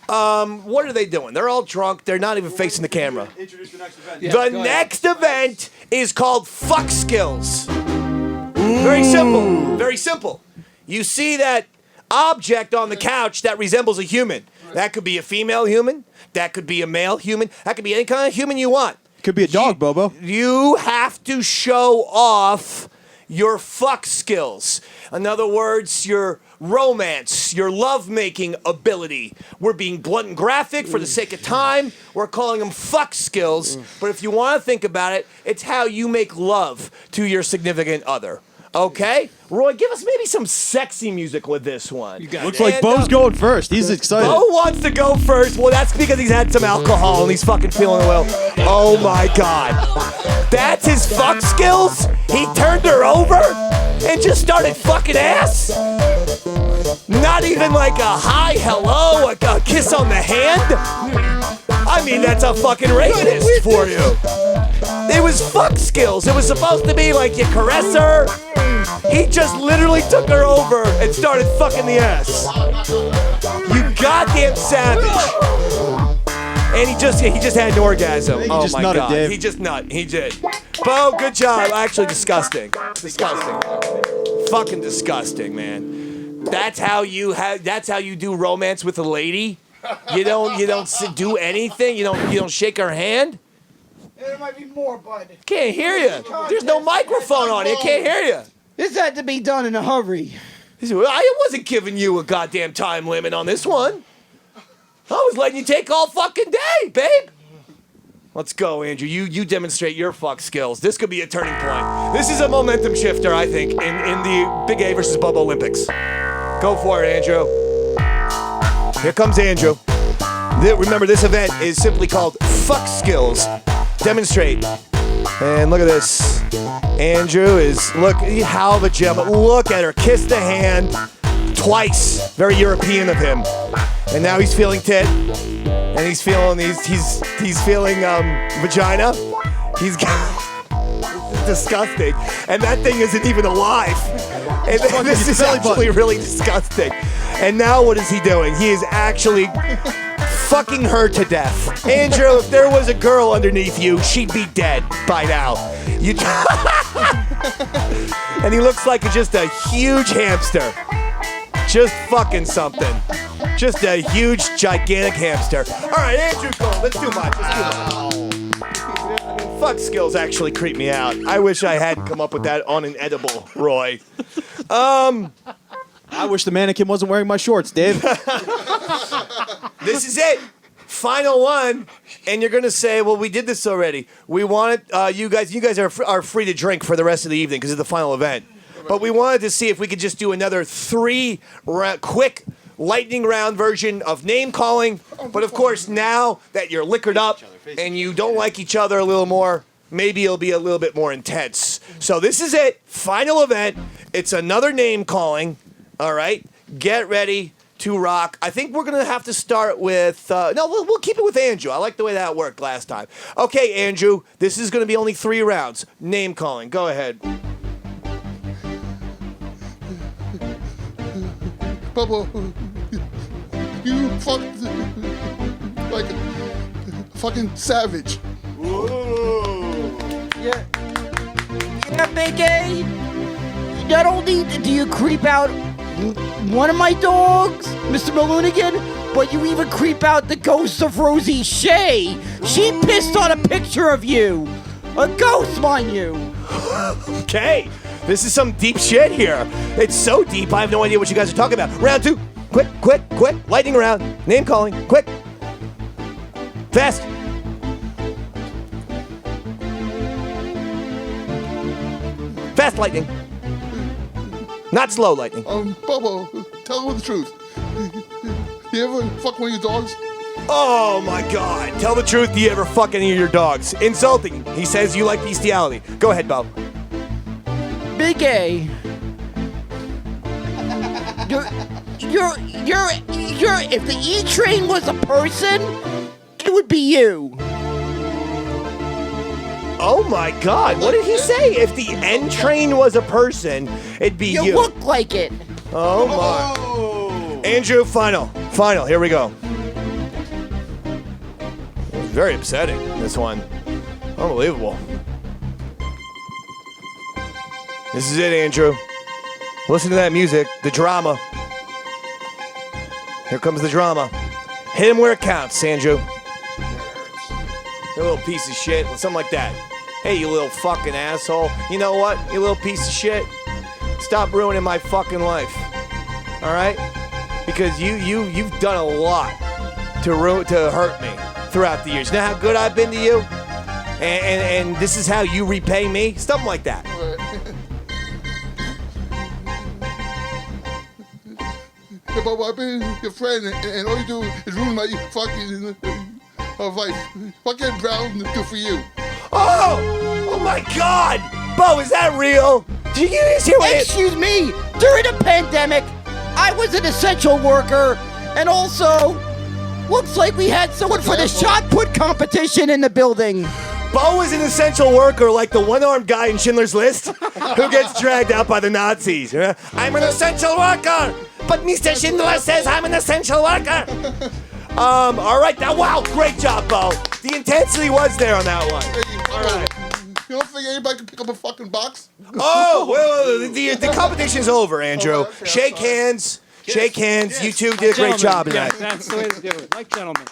What are they doing? They're all drunk. They're not even facing the camera. Introduce the next event. Yeah, the next event is called Fuck Skills. Very simple. Very simple. You see that object on the couch that resembles a human. That could be a female human. That could be a male human. That could be any kind of human you want. Could be a dog, Bobo. You have to show off your fuck skills. In other words, your romance, your love-making ability. We're being blunt and graphic for the sake of time. We're calling them fuck skills. But if you want to think about it, it's how you make love to your significant other. Okay? Roy, give us maybe some sexy music with this one. You got Looks like Bo's going first. He's excited. Bo wants to go first. Well, that's because he's had some alcohol and he's fucking feeling well. Oh my God. That's his fuck skills? He turned her over? and just started fucking ass? Not even like a hi, hello, like a kiss on the hand? I mean, that's a fucking rapist for you. It was fuck skills. It was supposed to be like you caress her. He just literally took her over and started fucking the ass. You goddamn savage. And he just had an orgasm. He Oh just my nutted, god. Dave. He just nut. He did. Bo, good job. Actually disgusting. Disgusting. Fucking disgusting, man. That's how you do romance with a lady? You don't do anything? You don't shake her hand? There might be more, bud. Can't hear you. There's no microphone on it. I can't hear you. This had to be done in a hurry. I wasn't giving you a goddamn time limit on this one. I was letting you take all fucking day, babe. Let's go, Andrew. You demonstrate your fuck skills. This could be a turning point. This is a momentum shifter, I think, in the Big A versus BOBOlympics. Go for it, Andrew. Here comes Andrew. Remember, this event is simply called Fuck Skills. Demonstrate. And look at this. Andrew is, look, how the gentleman. Look at her. Kiss the hand twice. Very European of him. And now he's feeling tit. And he's feeling, he's feeling vagina. He's disgusting. And that thing isn't even alive. And this is actually really disgusting. And now what is he doing? He is actually fucking her to death. Andrew, if there was a girl underneath you, she'd be dead by now. And he looks like just a huge hamster. Just fucking something. Just a huge, gigantic hamster. All right, Andrew, go. Let's do mine. Fuck skills actually creep me out. I wish I had come up with that on an edible, Roy. I wish the mannequin wasn't wearing my shorts, Dave. This is it. Final one. And you're going to say, well, we did this already. We wanted, you guys are free to drink for the rest of the evening because it's the final event. But we wanted to see if we could just do another quick lightning round version of name calling. But of course, now that you're liquored up and you don't like each other a little more, maybe it'll be a little bit more intense. So this is it. Final event. It's another name calling. All right. Get ready to rock. I think we're going to have to start with... we'll keep it with Andrew. I like the way that worked last time. Okay, Andrew. This is going to be only 3 rounds. Name calling. Go ahead. Bubba, you fucked like a fucking savage. Yeah, Big A. Not only do you creep out one of my dogs, Mr. Maloonigan, but you even creep out the ghost of Rosie Shea. She pissed on a picture of you. A ghost, mind you. Okay. This is some deep shit here. It's so deep, I have no idea what you guys are talking about. Round 2. Quick. Lightning round. Name calling. Quick. Fast. Fast lightning. Not slow lightning. Bubba, tell me the truth. You ever fuck one of your dogs? Oh my god. Tell the truth, do you ever fuck any of your dogs? Insulting. He says you like bestiality. Go ahead, Bo. Big A. You're if the E-Train was a person, it would be you. Oh my god, what did he say? If the N-Train was a person, it'd be you. You look like it. Oh my. Andrew, final, here we go. Very upsetting, this one. Unbelievable. This is it, Andrew. Listen to that music, the drama. Here comes the drama. Hit him where it counts, Andrew. You little piece of shit, something like that. Hey, you little fucking asshole. You know what, you little piece of shit? Stop ruining my fucking life. All right? Because you've done a lot to hurt me throughout the years. You know how good I've been to you? And this is how you repay me? Something like that. Yeah, but I've been your friend, and all you do is ruin my fucking life. What can Brown do for you? Oh my God! Bo, is that real? Did you guys hear what Excuse me. During the pandemic, I was an essential worker, and also, looks like we had someone for the shot put competition in the building. Bo is an essential worker like the one-armed guy in Schindler's List who gets dragged out by the Nazis. I'm an essential worker, but Mr. Schindler says I'm an essential worker. All right, wow, great job, Bo. The intensity was there on that one. All right. You don't think anybody can pick up a fucking box? Oh, well, the competition's over, Andrew. okay, Shake hands. Shake hands. You two did a great job tonight. That's the way to do it. Like gentlemen.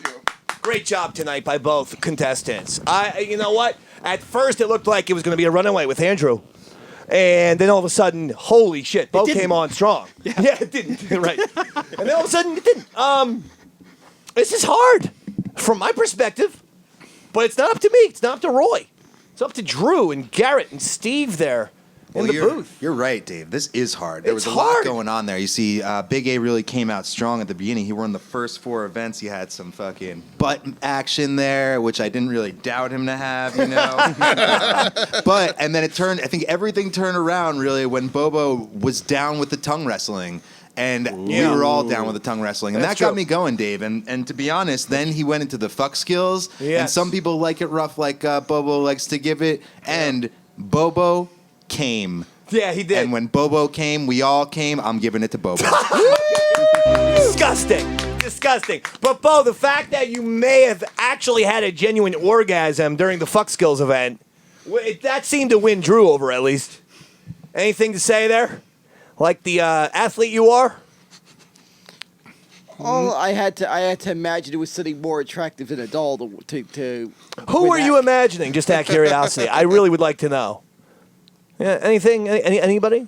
Great job tonight by both contestants. You know what? At first, it looked like it was going to be a runaway with Andrew. And then all of a sudden, holy shit, Bo came on strong. Yeah, it didn't. Right. And then all of a sudden, it didn't. This is hard from my perspective, but it's not up to me. It's not up to Roy. It's up to Drew and Garrett and Steve there in the booth. You're right, Dave. This is hard. There was a hard. lot going on there. You see, Big A really came out strong at the beginning. He won the first 4 events. He had some fucking butt action there, which I didn't really doubt him to have, you know. And then it turned, I think everything turned around really when Bobo was down with the tongue wrestling. And we were all down with the tongue wrestling. And That's that got true. me going, Dave. And to be honest, then he went into the fuck skills. Yes. And some people like it rough like Bobo likes to give it. And Bobo came. Yeah, he did. And when Bobo came, we all came. I'm giving it to Bobo. Disgusting. Disgusting. But, Bo, the fact that you may have actually had a genuine orgasm during the fuck skills event, that seemed to win Drew over at least. Anything to say there? Like the athlete you are? Oh, I had to imagine it was something more attractive than a doll to Who were you imagining? Just out of curiosity. I really would like to know. Yeah, anything? Anybody?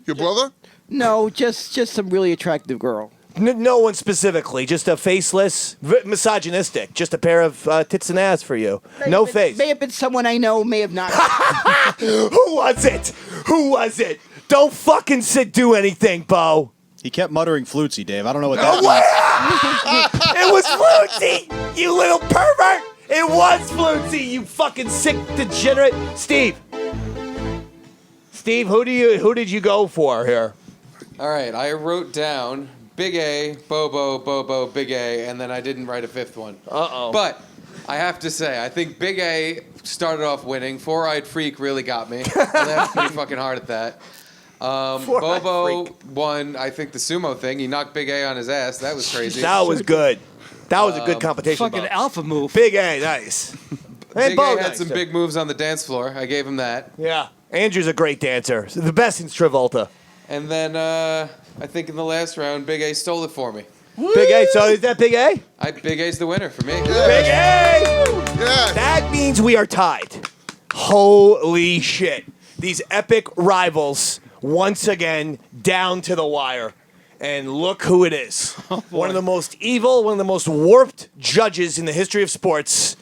Your brother? No, just some really attractive girl. No one specifically. Just a faceless, misogynistic. Just a pair of tits and ass for you. No face. May have been someone I know, may have not. Who was it? Who was it? Don't fucking do anything, Bo. He kept muttering flutesy, Dave. I don't know what that means. It was flutesy, you little pervert. It was flutesy, you fucking sick degenerate. Steve, who did you go for here? All right, I wrote down Big A, Bobo, Big A, and then I didn't write a 5th one. Uh-oh. But I have to say, I think Big A started off winning. Four-Eyed Freak really got me. I laughed pretty fucking hard at that. Bobo won, I think, the sumo thing. He knocked Big A on his ass. That was crazy. That was good. That was a good competition. Fucking alpha move. Big A, nice. Big A had some big moves on the dance floor. I gave him that. Yeah. Andrew's a great dancer. The best in Travolta. And then I think in the last round, Big A stole it for me. Big A, so is that Big A? Big A's the winner for me. Big A! Yeah. That means we are tied. Holy shit. These epic rivals, once again, down to the wire. And look who it is. One of the most evil, one of the most warped judges in the history of sports,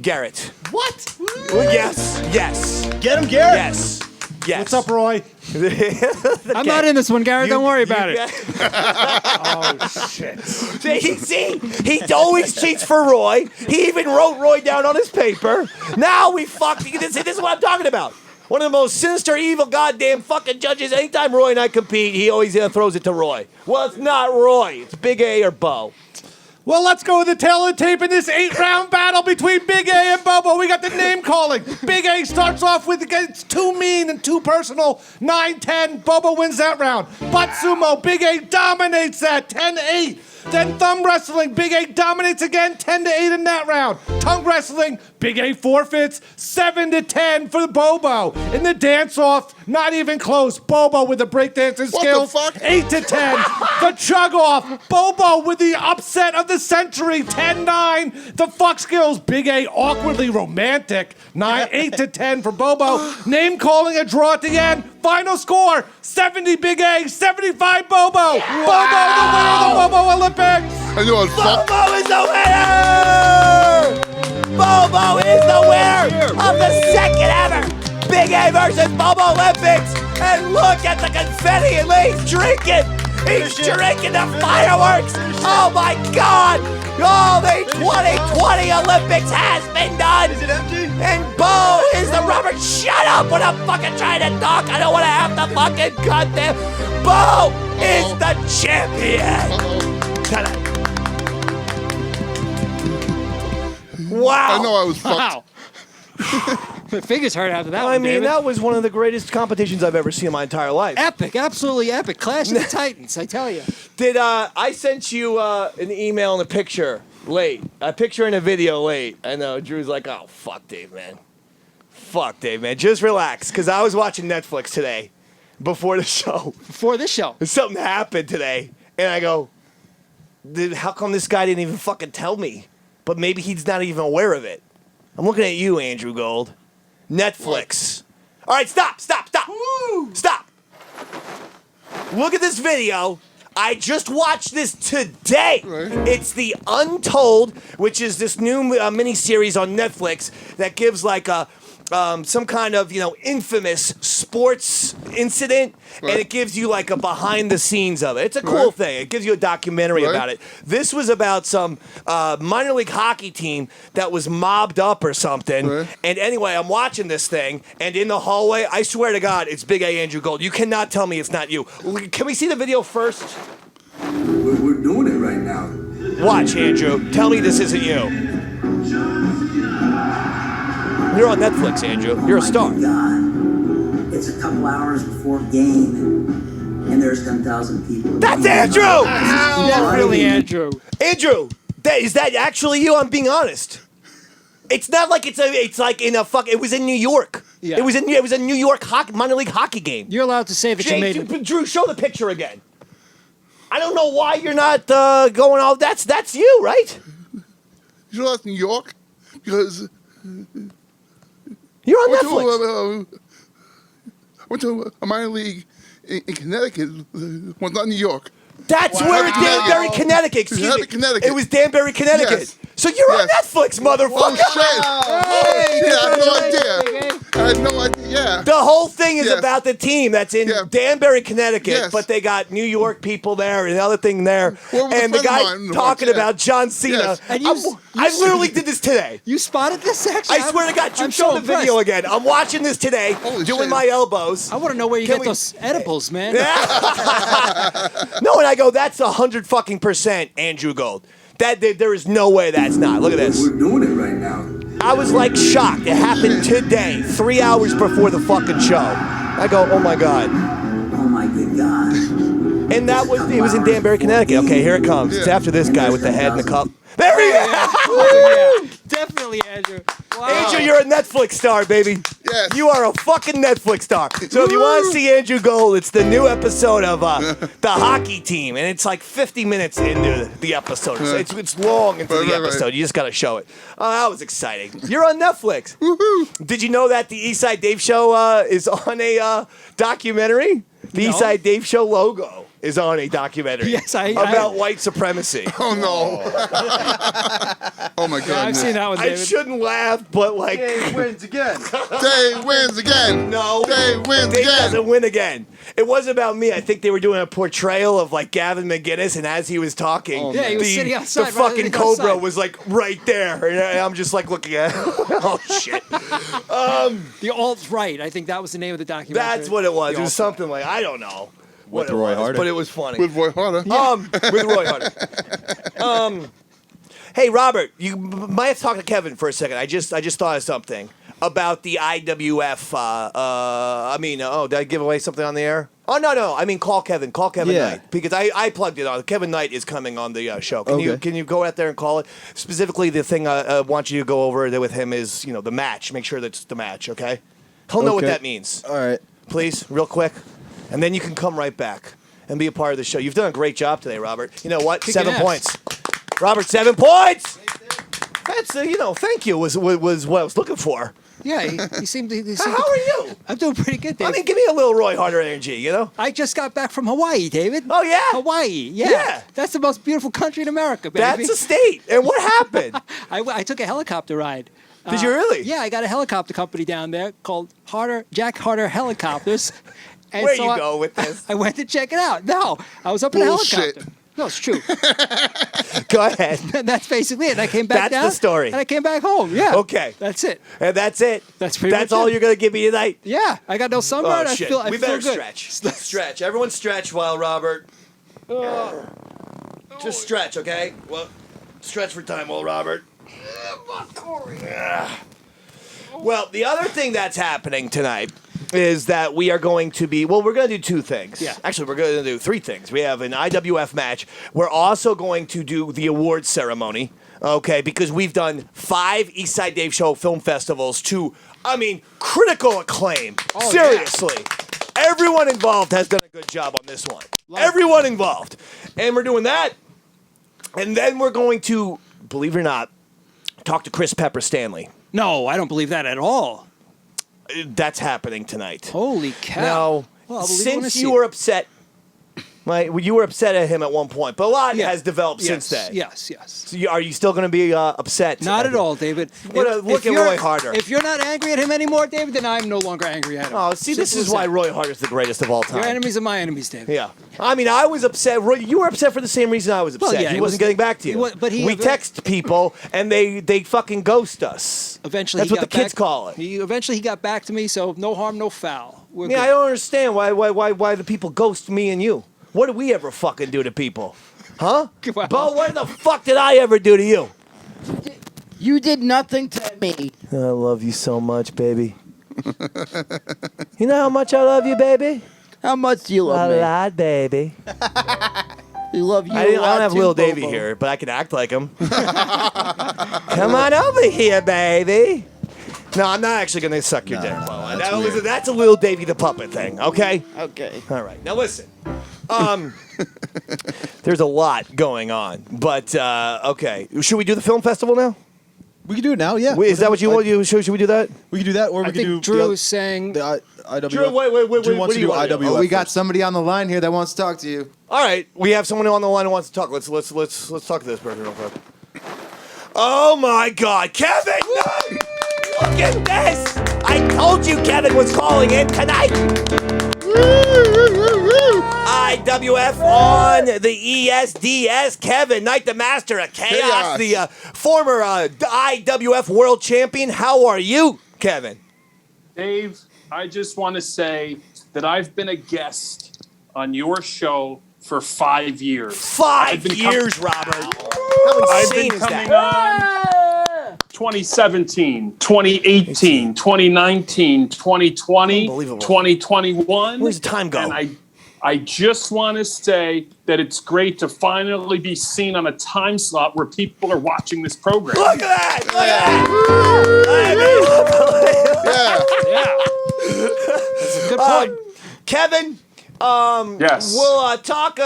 Garrett. What? Well, yes. Get him, Garrett. Yes. What's up, Roy? I'm not in this one, Garrett. Don't worry about it. Oh, shit. See, he always cheats for Roy. He even wrote Roy down on his paper. Now we fucked. This is what I'm talking about. One of the most sinister, evil, goddamn fucking judges. Anytime Roy and I compete, he always throws it to Roy. Well, it's not Roy. It's Big A or Bo. Well, let's go with the tail of the tape in this 8-round battle between Big A and Bobo. We got the name calling. Big A starts off with it's too mean and too personal. 9-10. Bobo wins that round. Butt sumo. Big A dominates that. 10-8. Then thumb wrestling. Big A dominates again. 10-8 in that round. Tongue wrestling. Big A forfeits. 7-10 for the Bobo. In the dance-off, not even close. Bobo with the breakdancing skills. What the fuck? 8-10. The chug-off. Bobo with the upset of the century. 10-9. The fuck skills. Big A awkwardly romantic. 8-10 for Bobo. Name calling a draw at the end. Final score, 70 Big A, 75 Bobo. Wow. Bobo, the winner of the Bobo Olympics. And you know what? Bobo is the winner! Bobo is the winner of the second ever Big A versus Bobo Olympics. And look at the confetti and he's drinking. He's drinking the fireworks. Oh my God. Oh, the 2020 Olympics has been done. Is it empty? And Bo is the Robert. Shut up when I'm fucking trying to talk. I don't want to have to fucking cut them. Bo is the champion. Tonight. Wow. I know I was fucked. Wow. My fingers hurt after that I one, mean, David. that was one of the greatest competitions I've ever seen in my entire life. Epic, absolutely epic. Clash of the Titans, I tell you. Did I sent you an email and a picture late? A picture and a video late. I know. Drew's like, oh, fuck Dave, man. Fuck Dave, man. Just relax, because I was watching Netflix today before the show. Before this show. Something happened today, and I go, dude, how come this guy didn't even fucking tell me? But maybe he's not even aware of it. I'm looking at you, Andrew Gold. Netflix. All right, stop. Woo! Stop. Look at this video. I just watched this today. Right. It's The Untold, which is this new miniseries on Netflix that gives like a some kind of, infamous sports incident, and it gives you like a behind the scenes of it. It's a cool thing. It gives you a documentary about it. This was about some minor league hockey team that was mobbed up or something. And anyway, I'm watching this thing, and in the hallway, I swear to God, it's Big A Andrew Gold. You cannot tell me it's not you. Can we see the video first? We're doing it right now. Watch, Andrew. Tell me this isn't you. You're on Netflix, Andrew. You're a star. God. It's a couple hours before game, and there's 10,000 people. That's Andrew! Definitely Andrew. Andrew, is that actually you? I'm being honest. It's not like it's like in a it was in New York. Yeah. It was a New York minor league hockey game. You're allowed to say that you made it. Drew, show the picture again. I don't know why you're not going all. That's you, right? You know that's New York? Because you're on Netflix. I went to a minor league in Connecticut. Well, not New York. That's where it's Danbury, Connecticut. Excuse me. Connecticut. It was Danbury, Connecticut. Yes. So you're on Netflix, motherfucker. Oh, shit. I had no idea. I had no idea. Yeah. The whole thing is about the team that's in Danbury, Connecticut, Yes. but they got New York people there and the other thing there. Well, and the a friend guy of mine talking once, about John Cena. Yes. And I literally did this today. You spotted this actually? I swear to God, I'm show so the video impressed. again. I'm watching this today, Holy doing shit. my elbows. I want to know where you Can get we- those edibles, man. No, and I go, that's 100% Andrew Gold. There is no way that's not. Look at this. We're doing it right now. I was like shocked. It happened today, 3 hours before the fucking show. I go, oh my God. Oh my good God. And it was in Danbury, Connecticut. Okay, here it comes. It's after this guy with the head and the cup. There he is! Yeah, definitely Andrew. Wow. Andrew, you're a Netflix star, baby. Yes. You are a fucking Netflix star. So if you want to see Andrew Gold, it's the new episode of the hockey team, and it's like 50 minutes into the episode. So it's long into the episode. You just got to show it. Oh, that was exciting. You're on Netflix. Did you know that the Eastside Dave Show is on a documentary? The Eastside Dave Show logo is on a documentary. Yes, about white supremacy. Oh, no. Oh, my Yeah, I've goodness. seen that one, I David. shouldn't laugh, but like... Dave wins again. Dave wins again. No. Dave wins Dave again. doesn't win again. It wasn't about me. I think they were doing a portrayal of like Gavin McGinnis, and as he was talking, Yeah, he was sitting outside the rather fucking than Cobra outside. was like right there, and I'm just like looking at. Oh shit! The alt-right. I think that was the name of the documentary. That's what it was. The It was alt-right. something like I don't know what With it Roy was, Harter. but it was funny. With Roy Harter. With Roy Harter. Hey Robert, you might have to talk to Kevin for a second. I just thought of something about the IWF. Did I give away something on the air? Oh no. I mean, call Kevin. Call Kevin Yeah. Knight because I plugged it on. Kevin Knight is coming on the show. Can you go out there and call it? Specifically, the thing I want you to go over there with him is the match. Make sure that's the match. Okay. He'll know what Okay. that means. All right. Please, real quick, and then you can come right back and be a part of the show. You've done a great job today, Robert. You know what? Kicking 7 ass. points. Robert, 7 points. That's thank you was what I was looking for. Yeah, he seemed to. How are you? I'm doing pretty good, David. I mean, give me a little Roy Harter energy, I just got back from Hawaii, David. Oh yeah, Hawaii. Yeah. That's the most beautiful country in America, baby. That's a state. And what happened? I took a helicopter ride. Did you really? Yeah, I got a helicopter company down there called Jack Harter Helicopters. And Where so you go with this? I went to check it out. No, I was up in a Bullshit. helicopter. No, it's true. Go ahead. That's basically it. I came back down. That's the story. And I came back home. Yeah. Okay. That's it. And that's it. That's pretty That's much all it. you're going to give me tonight? Yeah. I got no sunburn. Oh, shit. I We feel better good. stretch. Stretch. Everyone stretch while Robert. Just stretch, okay? Well, stretch for time while Robert. Well, the other thing that's happening tonight is that we are going to be, we're going to do two things. Yeah. Actually, we're going to do three things. We have an IWF match. We're also going to do the awards ceremony, okay, because we've done 5 Eastside Dave Show film festivals to, critical acclaim. Oh, Seriously. Yeah. Everyone involved has done a good job on this one. Everyone involved. And we're doing that. And then we're going to, believe it or not, talk to Chris Pepper Stanley. No, I don't believe that at all. That's happening tonight. Holy cow. Now, Well, I'll believe it when I since see you it. were upset, you were upset at him at one point, but a lot has developed since then. Yes. So are you still going to be upset? Not at all, David. Look at Roy Harter. If you're not angry at him anymore, David, then I'm no longer angry at him. Oh, see, this Simple is as why that. Roy Harter's the greatest of all time. Your enemies are my enemies, David. Yeah. I was upset. Roy, you were upset for the same reason I was upset. Well, yeah, he he wasn't was- getting back to you. We text people, and they fucking ghost us. Eventually, That's he what the got kids back- call it. Eventually, he got back to me, so no harm, no foul. We're Yeah, good. I don't understand why the people ghost me and you. What did we ever fucking do to people? Huh? Wow. Bo, what the fuck did I ever do to you? You did nothing to me. I love you so much, baby. You know how much I love you, baby? How much do you love A me? lot, baby. We love you. I a don't lot have too, Lil Davy Bobo. here, but I can act like him. Come on over here, baby. No, I'm not actually going to suck your dick, Bo. That's a Lil Davy the puppet thing, okay? Okay. All right. Now listen. There's a lot going on, but okay. Should we do the film festival now? We can do it now, yeah. Wait, is that what you want? Should we do that? We can do that, or we I can do think Drew the, is saying... the IWF. Drew, wait. Drew wants to do IWF. Oh, we got first. somebody on the line here that wants to talk to you. All right, we have someone on the line who wants to talk. Let's talk to this person real quick. Oh my God, Kevin! No! Look at this! I told you Kevin was calling in tonight. IWF on the ESDS. Kevin Knight, the master of chaos, the former IWF world champion. How are you, Kevin? Dave, I just want to say that I've been a guest on your show for 5 years. 5 years, Robert. How I've insane been is coming that? on 2017, 2018, 2019, 2020, Unbelievable. 2021. Where's the time go? And I just want to say that it's great to finally be seen on a time slot where people are watching this program. Look at that! Look at that! Good point. Kevin, Yes. we'll talk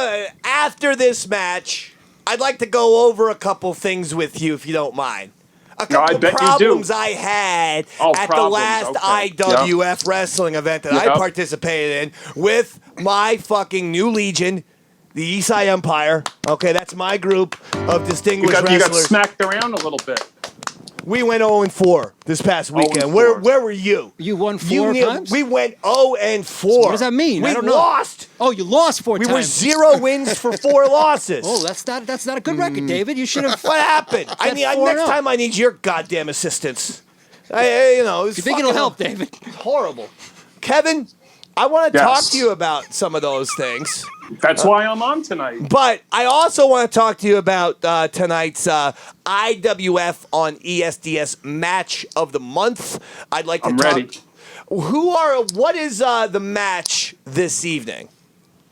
after this match. I'd like to go over a couple things with you, if you don't mind. A No, I couple bet you do. problems I had at the problems, last okay. IWF wrestling event that I Yep. participated in with my fucking new legion, the Eastside Empire. Okay, that's my group of You distinguished got wrestlers. smacked around a little bit. We went 0-4 this past weekend. 0-4. Where were you? You won four times? We went 0-4. What does that mean? We I don't know. lost. Oh, you lost 4 We times. were 0 wins for 4 losses. Oh, that's not a good record, David. You should have... What happened? Next time I need your goddamn assistance. It's You think it'll help, David? horrible. Kevin, I want to Yes. talk to you about some of those things. That's why I'm on tonight. But I also want to talk to you about tonight's IWF on ESDS match of the month. I'd like to I'm talk. ready. What is the match this evening?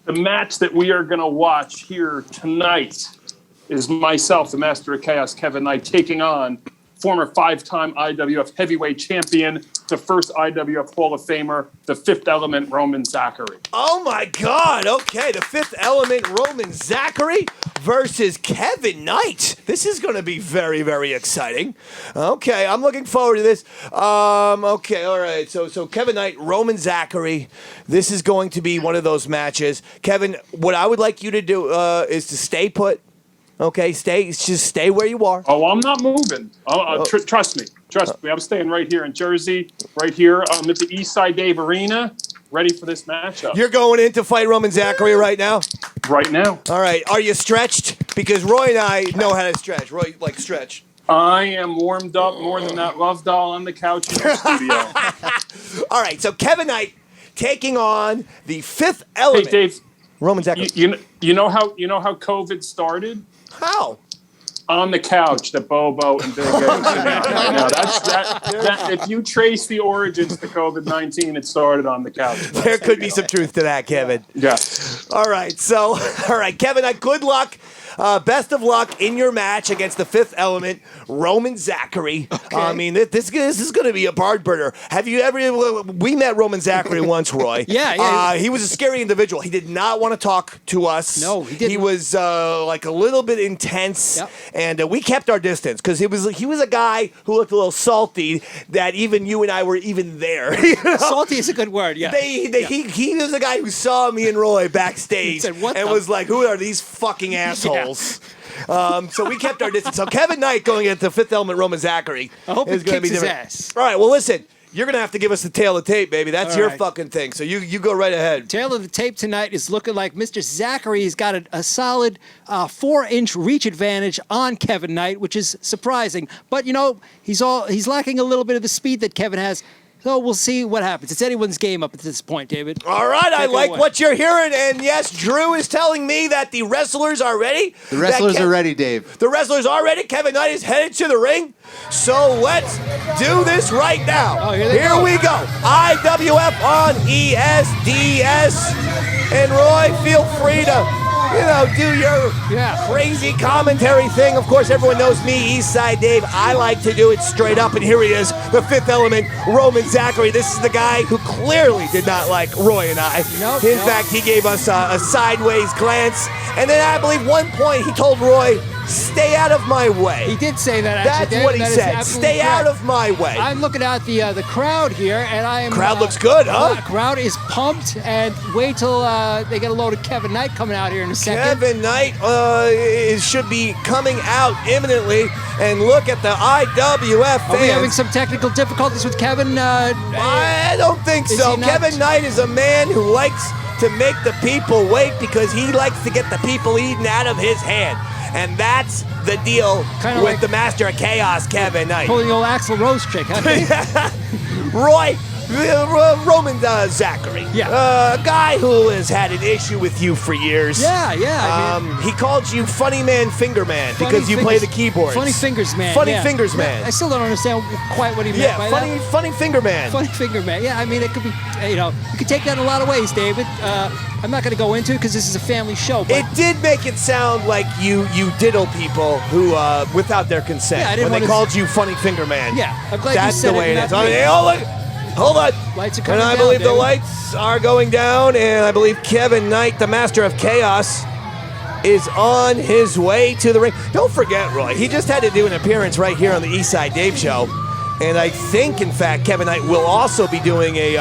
The match that we are going to watch here tonight is myself, the Master of Chaos, Kevin Knight, taking on former 5-time IWF heavyweight champion, the first IWF Hall of Famer, the Fifth Element, Roman Zachary. Oh my God! Okay, the Fifth Element, Roman Zachary versus Kevin Knight. This is going to be very, very exciting. Okay, I'm looking forward to this. Okay, all right. So Kevin Knight, Roman Zachary. This is going to be one of those matches. Kevin, what I would like you to do is to stay put. Okay, just stay where you are. Oh, I'm not moving. Trust me. I'm staying right here in Jersey, right here at the Eastside Dave Arena. ready for this matchup. You're going in to fight Roman Zachary right now? Right now. All right. Are you stretched? Because Roy and I know how to stretch. Roy, stretch. I am warmed up more than that love doll on the couch in the studio. All right. So Kevin Knight taking on the Fifth Element. Hey, Dave. Roman Zachary. You know how COVID started? How? On the couch that Bobo and Big A are sitting on right now. That, if you trace the origins to COVID-19, it started on the couch. There could be some truth to that, Kevin. Yes. All right. So, Kevin, good luck. Best of luck in your match against the Fifth Element, Roman Zachary. Okay. I mean, this is going to be a barn burner. Have you ever? We met Roman Zachary once, Roy. Yeah. He was a scary individual. He did not want to talk to us. No, he didn't. He was like a little bit intense, and we kept our distance because he was a guy who looked a little salty. That even you and I were even there. You know? Salty is a good word. Yeah. He was the guy who saw me and Roy backstage said, "What and was like, "Who are these fucking assholes?" So we kept our distance. So Kevin Knight going into Fifth Element Roman Zachary. I hope is it going to be kicks his different. ass. All right. Well, listen. You're going to have to give us the tail of tape, baby. That's All your right. fucking thing. So you go right ahead. Tail of the tape tonight is looking like Mr. Zachary's got a solid 4-inch reach advantage on Kevin Knight, which is surprising. But, he's lacking a little bit of the speed that Kevin has. So we'll see what happens. It's anyone's game up at this point, David. All right, I like what you're hearing. And yes, Drew is telling me that the wrestlers are ready. The wrestlers are ready, Dave. The wrestlers are ready. Kevin Knight is headed to the ring. So let's do this right now. Oh, here we go. IWF on ESDS. And Roy, feel free to do your crazy commentary thing. Of course, everyone knows me, Eastside Dave. I like to do it straight up, and here he is, the Fifth Element, Roman Zachary. This is the guy who clearly did not like Roy and I. In fact, he gave us a sideways glance, and then I believe one point he told Roy, "Stay out of my way." He did say that, actually. That's what he said. Stay out of my way. I'm looking at the crowd here, and I am... Crowd looks good, huh? Crowd is pumped, and wait till they get a load of Kevin Knight coming out here in a second. Kevin Knight should be coming out imminently, and look at the IWF fans. Are we having some technical difficulties with Kevin? I don't think so. Kevin Knight is a man who likes to make the people wait because he likes to get the people eaten out of his hand. And that's the deal with the Master of Chaos, Kevin Knight. Pulling the old Axl Rose trick, huh? Roy, Roman Zachary. Yeah. A guy who has had an issue with you for years. Yeah. He called you Funny Man Finger Man because you play the keyboards. Funny Fingers Man. Funny Fingers Man. I still don't understand quite what he meant by that. Funny Finger Man. Funny Finger Man. Yeah, I mean, it could be, you could take that in a lot of ways, David. I'm not going to go into it because this is a family show. But it did make it sound like you diddle people who without their consent when they called you Funny Finger Man. Yeah, I'm glad that's you said the way it. it is. Hold on. Lights are coming and I down, believe the David. lights are going down, and I believe Kevin Knight, the Master of Chaos, is on his way to the ring. Don't forget, Roy, he just had to do an appearance right here on the Eastside Dave Show, and I think, in fact, Kevin Knight will also be doing a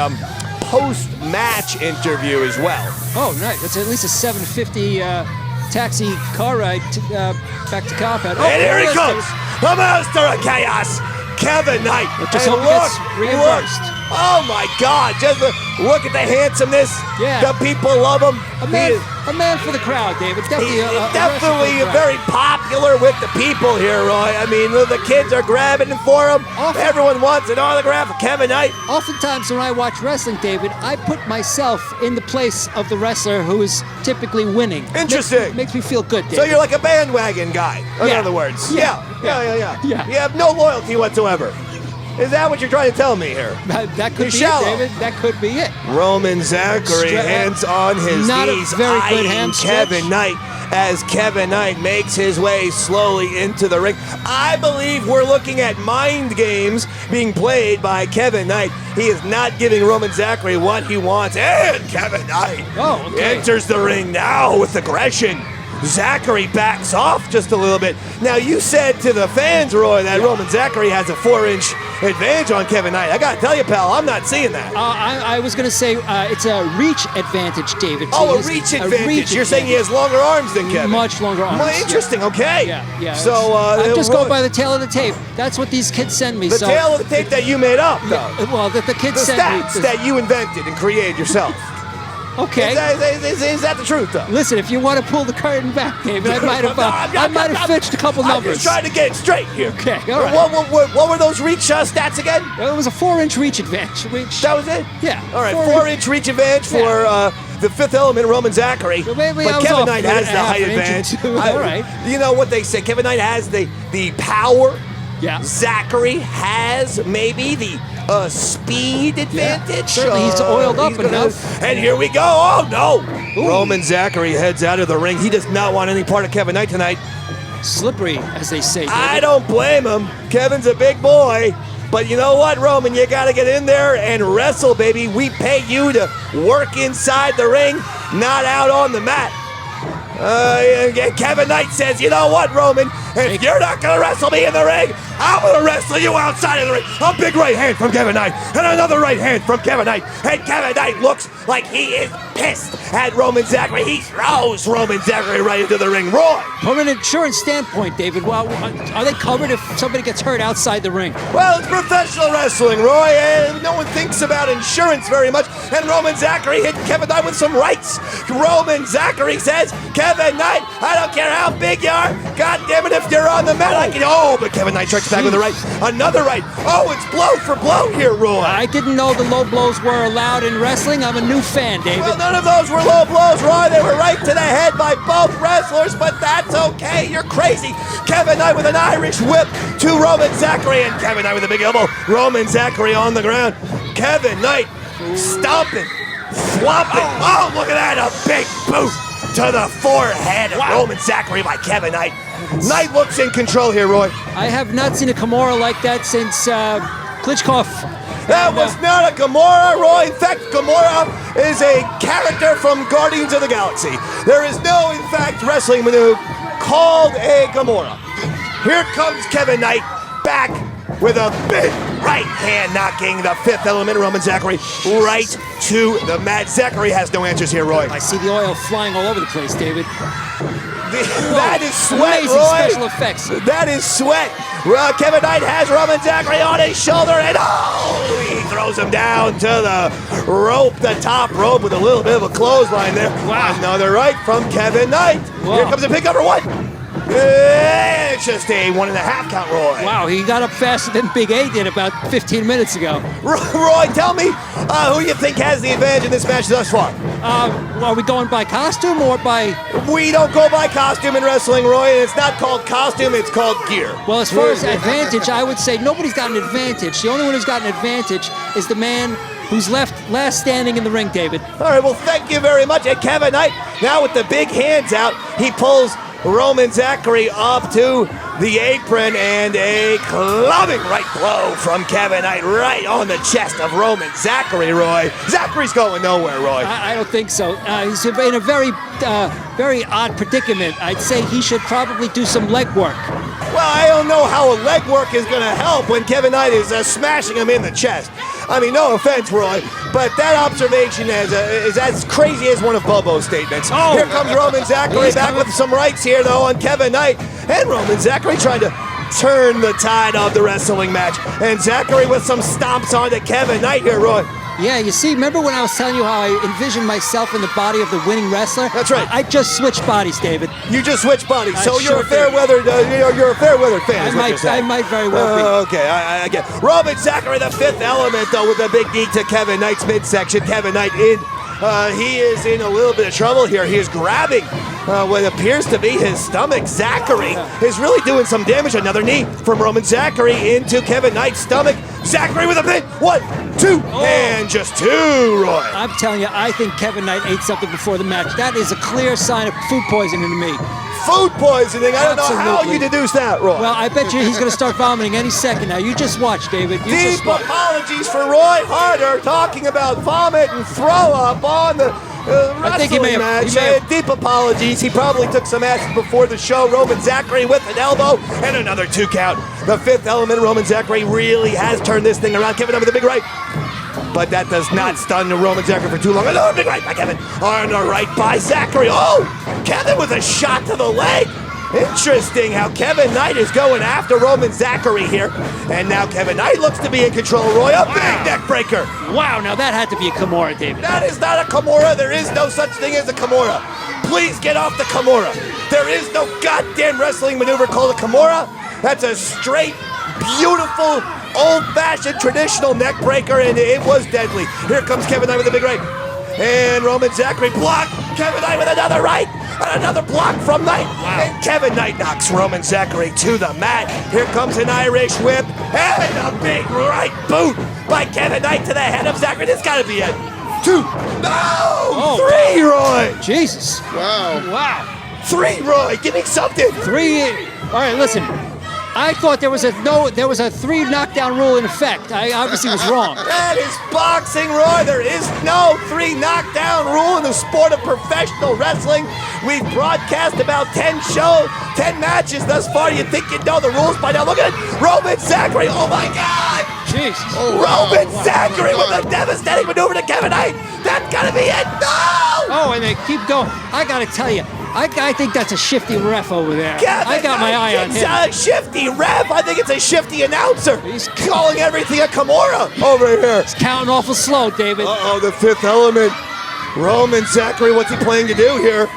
post-match interview as well. Oh, nice. That's at least a $750 taxi car ride back to Cophead. And here he comes, the Master of Chaos, Kevin Knight. Just and hope he gets reimbursed. Oh my God! Just look at the handsomeness. Yeah. The people love him. A man for the crowd, David. Definitely, definitely very popular with the people here, Roy. I mean, the kids are grabbing for him. Everyone wants an autograph of Kevin Knight. Oftentimes when I watch wrestling, David, I put myself in the place of the wrestler who is typically winning. Interesting. Makes me feel good, David. So you're like a bandwagon guy, in other words. Yeah. You have no loyalty whatsoever. Is that what you're trying to tell me here? That could be shallow. it, David. That could be it. Roman Zachary, hands on his Not knees, a very good eyeing ham stretch. Kevin Knight as Kevin Knight makes his way slowly into the ring. I believe we're looking at mind games being played by Kevin Knight. He is not giving Roman Zachary what he wants. And Kevin Knight enters the ring now with aggression. Zachary backs off just a little bit. Now, you said to the fans, Roy, that Roman Zachary has a 4-inch advantage on Kevin Knight. I got to tell you, pal, I'm not seeing that. I was going to say it's a reach advantage, David. Oh, a reach advantage. You're saying he has longer arms than Kevin? Much longer arms. Well, interesting, okay. Yeah. So, I'm just going by the tail of the tape. That's what these kids send me. The tail of the tape that you made up, though. Yeah, well, the kids the send me. stats that you invented and created yourself. Okay. Is that the truth, though? Listen, if you want to pull the curtain back, David, I might have fetched a couple numbers. I'm just trying to get it straight here. Okay, all right. What were those reach stats again? It was a 4-inch reach advantage. That was it? Yeah. All right, 4-inch reach advantage for the Fifth Element, Roman Zachary. But Kevin Knight has the height advantage. All right. You know what they say? Kevin Knight has the power. Yeah. Zachary has maybe the speed advantage. Yeah. Certainly, he's oiled up enough. And here we go. Oh, no. Ooh. Roman Zachary heads out of the ring. He does not want any part of Kevin Knight tonight. Slippery, as they say, David. I don't blame him. Kevin's a big boy. But you know what, Roman? You got to get in there and wrestle, baby. We pay you to work inside the ring, not out on the mat. Kevin Knight says, you know what, Roman? If you're not going to wrestle me in the ring, I'm going to wrestle you outside of the ring. A big right hand from Kevin Knight and another right hand from Kevin Knight. And Kevin Knight looks like he is pissed at Roman Zachary. He throws Roman Zachary right into the ring. Roy! From an insurance standpoint, David, well, are they covered if somebody gets hurt outside the ring? Well, it's professional wrestling, Roy, and no one thinks about insurance very much. And Roman Zachary hit Kevin Knight with some rights. Roman Zachary says, Kevin Knight, I don't care how big you are. God damn it, if you're on the mat, I can. Oh, but Kevin Knight strikes back with a right. Another right. Oh, it's blow for blow here, Roy. I didn't know the low blows were allowed in wrestling. I'm a new fan, David. Well, none of those were low blows, Roy. They were right to the head by both wrestlers, but that's okay. You're crazy. Kevin Knight with an Irish whip to Roman Zachary, and Kevin Knight with a big elbow. Roman Zachary on the ground. Kevin Knight stomping, flopping. Oh, look at that. A big boot to the forehead of Roman Zachary by Kevin Knight. Knight looks in control here, Roy. I have not seen a Kimura like that since Klitschko. That was not a Kimura, Roy. In fact, Kimura is a character from Guardians of the Galaxy. There is no, in fact, wrestling maneuver called a Kimura. Here comes Kevin Knight back with a big right hand knocking the Fifth Element, Roman Zachary, right to the mat. Zachary has no answers here, Roy. I see the oil flying all over the place, David. That is sweat, amazing Roy. Special effects. That is sweat. Kevin Knight has Roman Zachary on his shoulder, and he throws him down to the rope, the top rope, with a little bit of a clothesline there. Wow. Another right from Kevin Knight. Whoa. Here comes a pick number one. It's just a 1.5 count, Roy. Wow, he got up faster than Big A did about 15 minutes ago. Roy, tell me who you think has the advantage in this match thus far. Are we going by costume or by... We don't go by costume in wrestling, Roy, and it's not called costume, it's called gear. Well, as far as advantage, I would say nobody's got an advantage. The only one who's got an advantage is the man who's last standing in the ring, David. All right, well, thank you very much. And Kevin Knight, now with the big hands out, he pulls Roman Zachary up to the apron, and a clubbing right blow from Kevin Knight right on the chest of Roman Zachary, Roy. Zachary's going nowhere, Roy. I don't think so. He's in a very odd predicament. I'd say he should probably do some leg work. Well, I don't know how a leg work is going to help when Kevin Knight is smashing him in the chest. I mean, no offense, Roy, but that observation is as crazy as one of Bobo's statements. Oh. Here comes Roman Zachary back with some rights here, though, on Kevin Knight. And Roman Zachary trying to turn the tide of the wrestling match. And Zachary with some stomps onto Kevin Knight here, Roy. Yeah, you see, remember when I was telling you how I envisioned myself in the body of the winning wrestler? That's right. I just switched bodies, David. You just switched bodies, so sure you're a fair-weathered fan. I might very well be. Okay, I get it. Roman Zachary, the Fifth Element, though, with a big knee to Kevin Knight's midsection. Kevin Knight in. He is in a little bit of trouble here. He is grabbing what appears to be his stomach. Zachary is really doing some damage. Another knee from Roman Zachary into Kevin Knight's stomach. Zachary with a pin. 1, 2, and just 2, Roy. I'm telling you, I think Kevin Knight ate something before the match. That is a clear sign of food poisoning to me. Food poisoning? I don't know how Absolutely. you deduce that, Roy. Well, I bet you he's going to start vomiting any second now. You just watch, David. You Deep just watch. apologies for Roy Harter talking about vomit and throw up on the I think he may have. Deep apologies. He probably took some action before the show. Roman Zachary with an elbow and another 2 count. The Fifth Element, Roman Zachary really has turned this thing around. Kevin with a big right. But that does not stun Roman Zachary for too long. Another big right by Kevin. On the right by Zachary. Oh, Kevin with a shot to the leg. Interesting how Kevin Knight is going after Roman Zachary here. And now Kevin Knight looks to be in control. Roy, a big neck breaker. Wow, now that had to be a Kimura, David. That is not a Kimura. There is no such thing as a Kimura. Please get off the Kimura. There is no goddamn wrestling maneuver called a Kimura. That's a straight, beautiful, old-fashioned, traditional neck breaker, and it was deadly. Here comes Kevin Knight with a big right. And Roman Zachary blocked. Kevin Knight with another right. And another block from Knight. Wow. And Kevin Knight knocks Roman Zachary to the mat. Here comes an Irish whip. And a big right boot by Kevin Knight to the head of Zachary. This got to be it. 2. No! 3, Roy. Jesus. Wow. Wow. 3, Roy. Give me something. 3. All right, listen. I thought there was a 3 knockdown rule in effect. I obviously was wrong. That is boxing, Roy. There is no 3 knockdown rule in the sport of professional wrestling. We've broadcast about 10 matches thus far. You think you know the rules by now? Look at it. Roman Zachary. Oh my God. Jesus. Oh, Roman Zachary with a devastating maneuver to Kevin Knight. That's gotta be it. No. Oh, and they keep going. I gotta tell you. I think that's a shifty ref over there. I got my eye on him. It's a shifty ref. I think it's a shifty announcer. He's calling everything a Kimura over here. He's counting awful slow, David. Uh-oh, the Fifth Element. Roman Zachary, what's he planning to do here?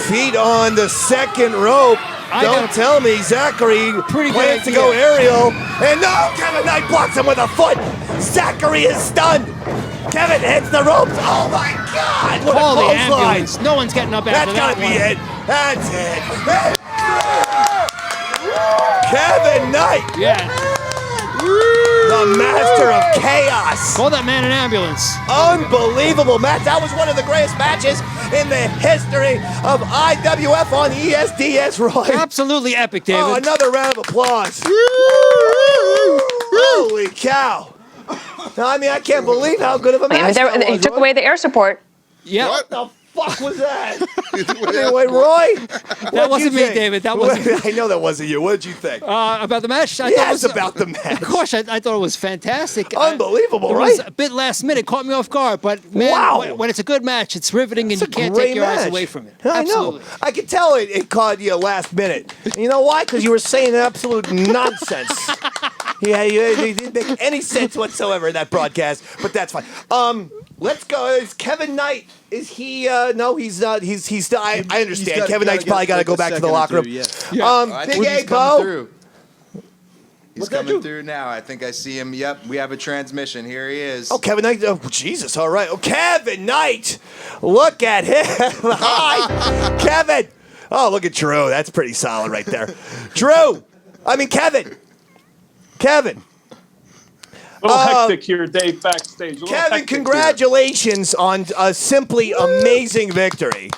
Feet on the second rope. Don't tell me Zachary plans to go aerial. And no, Kevin Knight blocks him with a foot. Zachary is stunned. Kevin hits the ropes. Oh my God! What Call a the ambulance. No one's getting up after that. That's gotta be it. That's it. Kevin Knight. Yeah. The master of chaos. Call that man an ambulance. Unbelievable match. That was one of the greatest matches in the history of IWF on ESDS, Roy. Absolutely epic, David. Oh, another round of applause. Holy cow. No, I mean, I can't believe how good of a match that was. He took away the air support. Yeah. What the fuck was that? Anyway, Roy? That wasn't me, David. That wasn't. I know that wasn't you. What did you think? About the match? Yes, about the match. Of course, I thought it was fantastic. Unbelievable, right? It was a bit last minute. Caught me off guard. But, man, when it's a good match, it's riveting and you can't take your eyes away from it. I know. I could tell it caught you last minute. You know why? Because you were saying absolute nonsense. Yeah, you didn't make any sense whatsoever in that broadcast, but that's fine. Let's go. Is Kevin Knight? Is he? No, he's not. He's still. I understand. Kevin Knight's probably got to go back to the locker room. Big A, Bo. He's coming through now. I think I see him. Yep, we have a transmission. Here he is. Oh, Kevin Knight. Oh, Jesus. All right. Oh, Kevin Knight. Look at him. Hi, Kevin. Oh, look at Drew. That's pretty solid right there. Drew. I mean, Kevin. Kevin. A little hectic here, Dave, backstage. Kevin, congratulations on a simply amazing victory.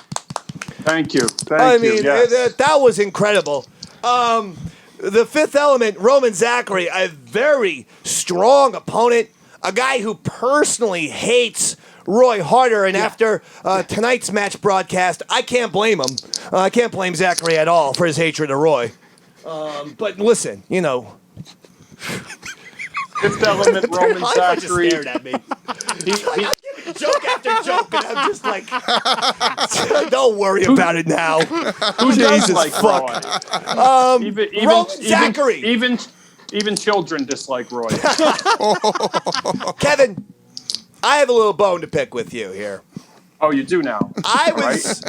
Thank you. I mean, that was incredible. The Fifth Element, Roman Zachary, a very strong opponent, a guy who personally hates Roy Harter, and after tonight's match broadcast, I can't blame him. I can't blame Zachary at all for his hatred of Roy. But listen, you know... Fifth Element, Roman Zachary. Just stared at me. Joke after joke, and I'm just like, don't worry about it now. Who Jesus does like fuck. Roy? Roman Zachary. Even children dislike Roy. Kevin, I have a little bone to pick with you here. Oh, you do now. I was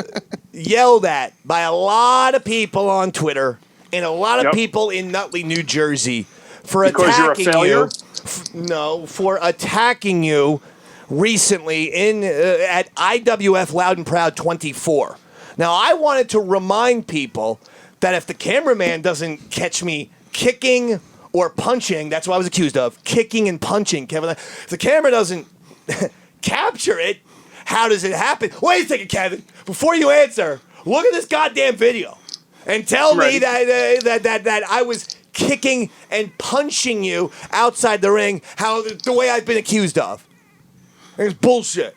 yelled at by a lot of people on Twitter and a lot of people in Nutley, New Jersey for attacking you. No, for attacking you recently at IWF Loud and Proud 24. Now, I wanted to remind people that if the cameraman doesn't catch me kicking or punching, that's what I was accused of, kicking and punching, Kevin. If the camera doesn't capture it, how does it happen? Wait a second, Kevin. Before you answer, look at this goddamn video and tell me that I was kicking and punching you outside the ring, the way I've been accused of. It's bullshit.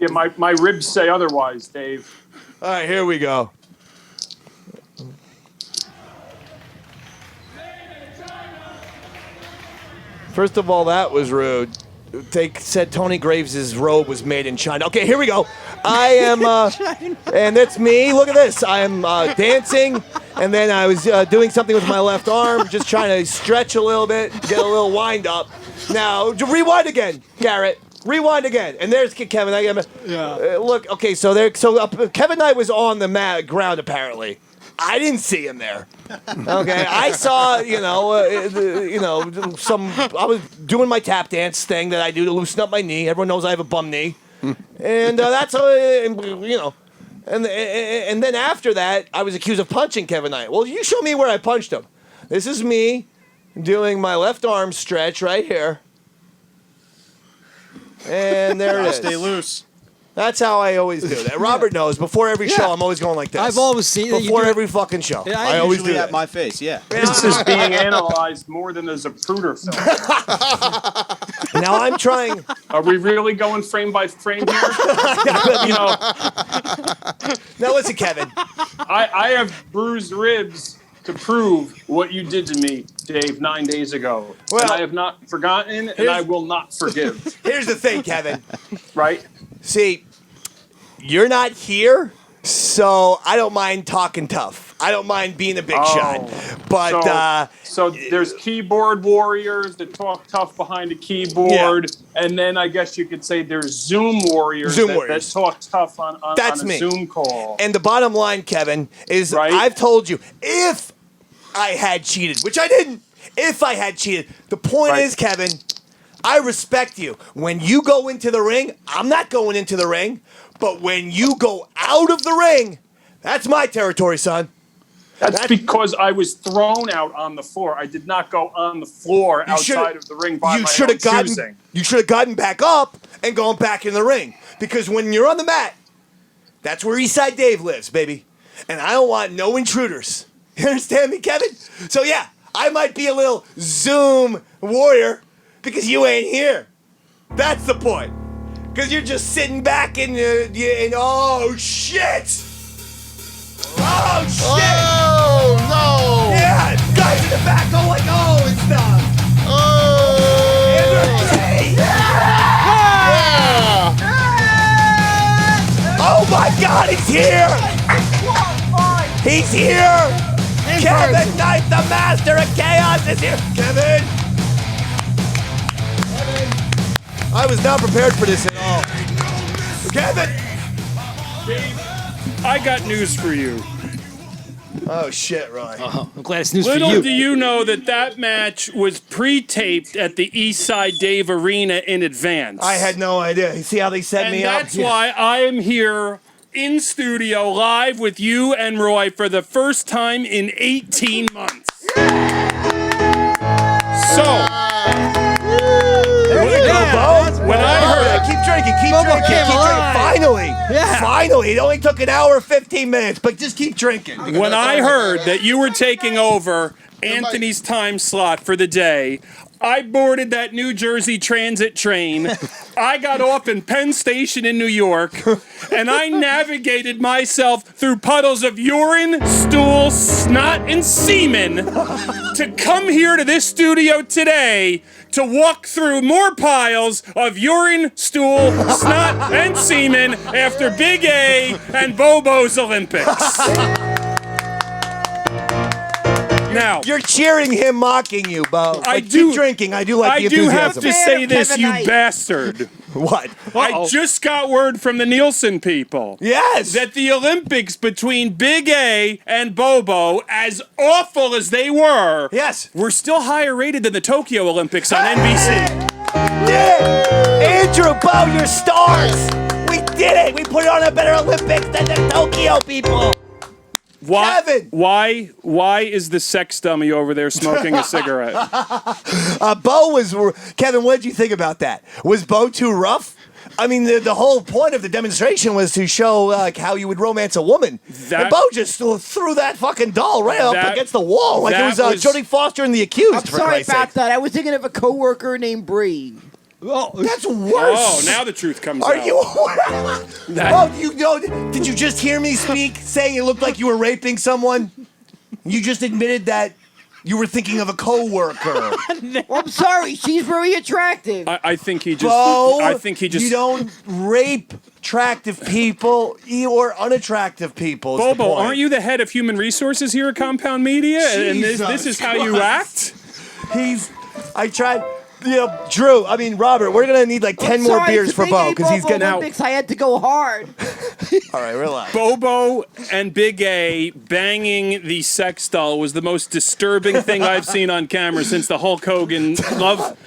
Yeah, my ribs say otherwise, Dave. All right, here we go. First of all, that was rude. They said Tony Graves' robe was made in China. Okay, here we go. I am, and that's me. Look at this. I am dancing, and then I was doing something with my left arm, just trying to stretch a little bit, get a little wind up. Now, rewind again, Garrett. Rewind again. And there's Kevin. Look, okay, so Kevin Knight was on the ground, apparently. I didn't see him there. Okay, I saw, I was doing my tap dance thing that I do to loosen up my knee. Everyone knows I have a bum knee, and that's and then after that, I was accused of punching Kevin Knight. Well, you show me where I punched him. This is me doing my left arm stretch right here, and there it is. Stay loose. That's how I always do that. Robert knows. Before every show, I'm always going like this. I've always seen it. Before every fucking show. Yeah, I always do at that. my face, yeah. This is being analyzed more than the Zapruder film. Now I'm trying. Are we really going frame by frame here? Now listen, Kevin. I have bruised ribs to prove what you did to me, Dave, 9 days ago. Well, and I have not forgotten, and I will not forgive. Here's the thing, Kevin. Right? See, you're not here, so I don't mind talking tough. I don't mind being a big shot. But so there's keyboard warriors that talk tough behind a keyboard, and then I guess you could say there's Zoom warriors that talk tough on a Zoom call. And the bottom line, Kevin, is I've told you, if I had cheated, which I didn't, if I had cheated, the point is, Kevin, I respect you. When you go into the ring, I'm not going into the ring. But when you go out of the ring, that's my territory, son. That's because I was thrown out on the floor. I did not go on the floor outside of the ring by my own choosing. You should have gotten back up and gone back in the ring. Because when you're on the mat, that's where Eastside Dave lives, baby. And I don't want no intruders. You understand me, Kevin? So yeah, I might be a little Zoom warrior because you ain't here. That's the point. Because you're just sitting back and oh shit! Oh shit! Oh no! Yeah, guys in the back go like oh and stuff. Oh! Yeah! Oh my God, he's here! He's here! Kevin Knight, the master of chaos, is here. Kevin! I was not prepared for this at all. Kevin! I got news for you. Oh, shit, Roy. I'm glad it's news for Little you. do you know that match was pre-taped at the Eastside Dave Arena in advance. I had no idea. You see how they set me up? And that's why I am here in studio live with you and Roy for the first time in 18 months. So... When I heard, keep drinking. Finally, it only took an hour 15 minutes, but just keep drinking. When I heard that you were taking over Anthony's time slot for the day, I boarded that New Jersey Transit train. I got off in Penn Station in New York, and I navigated myself through puddles of urine, stool, snot, and semen to come here to this studio today to walk through more piles of urine, stool, snot, and semen after Big A and Bobo's Olympics. Now, you're cheering him, mocking you, Bo. Keep drinking. I do like the enthusiasm. I do have to say this, you bastard. What? I just got word from the Nielsen people. Yes. That the Olympics between Big A and Bobo, as awful as they were, were still higher rated than the Tokyo Olympics on NBC. Yeah. Andrew, Bo, you're stars. We did it. We put on a better Olympics than the Tokyo people. Kevin! Why is the sex dummy over there smoking a cigarette? Bo was... Kevin, what did you think about that? Was Bo too rough? I mean, the whole point of the demonstration was to show how you would romance a woman. And Bo just threw that fucking doll right up against the wall like it was Jodie Foster in The Accused. I'm sorry about that. I was thinking of a coworker named Bree. That's worse. Oh, now the truth comes Are out. you? That- Oh, you know? Did you just hear me speak, saying it looked like you were raping someone? You just admitted that you were thinking of a coworker. Well, I'm sorry. She's very attractive. I think he just. Bo, I think he just. You don't rape attractive people or unattractive people. is the Bobo, point. aren't you the head of human resources here at Compound Media? And this is how you act? I tried. Robert, we're going to need like 10 more beers for Bo because he's going to. Olympics, I had to go hard. All right, relax. Bobo and Big A banging the sex doll was the most disturbing thing I've seen on camera since the Hulk Hogan love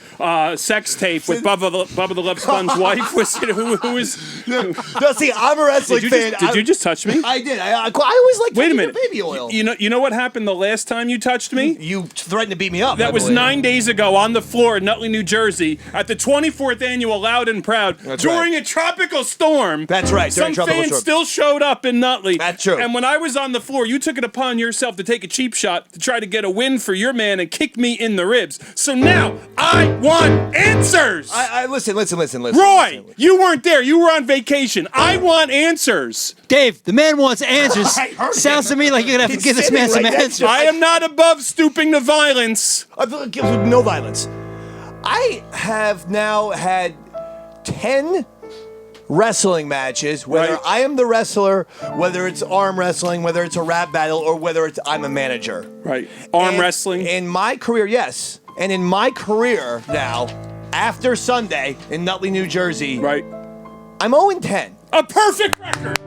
sex tape with Bubba the Love Sponge's wife. Who was? No, see, I'm a wrestling fan. Did you just touch me? I did. I always like Wait a minute. baby oil. You know what happened the last time you touched me? You threatened to beat me up. That was 9 days ago on the floor in Nutley, New Jersey, at the 24th annual Loud and Proud during a tropical storm. That's right. Some fans still showed up in Nutley. That's true. And when I was on the floor, you took it upon yourself to take a cheap shot to try to get a win for your man and kick me in the ribs. So now I want answers. Listen. Roy, you weren't there. You were on vacation. I want answers. Dave, the man wants answers. Sounds to me like you're going to have to give this man some answers. I am not above stooping to violence. No violence. I have now had 10 wrestling matches, whether I am the wrestler, whether it's arm wrestling, whether it's a rap battle, or whether it's I'm a manager. Right. Arm wrestling. In my career, yes. And in my career now, after Sunday in Nutley, New Jersey, I'm 0-10. A perfect record.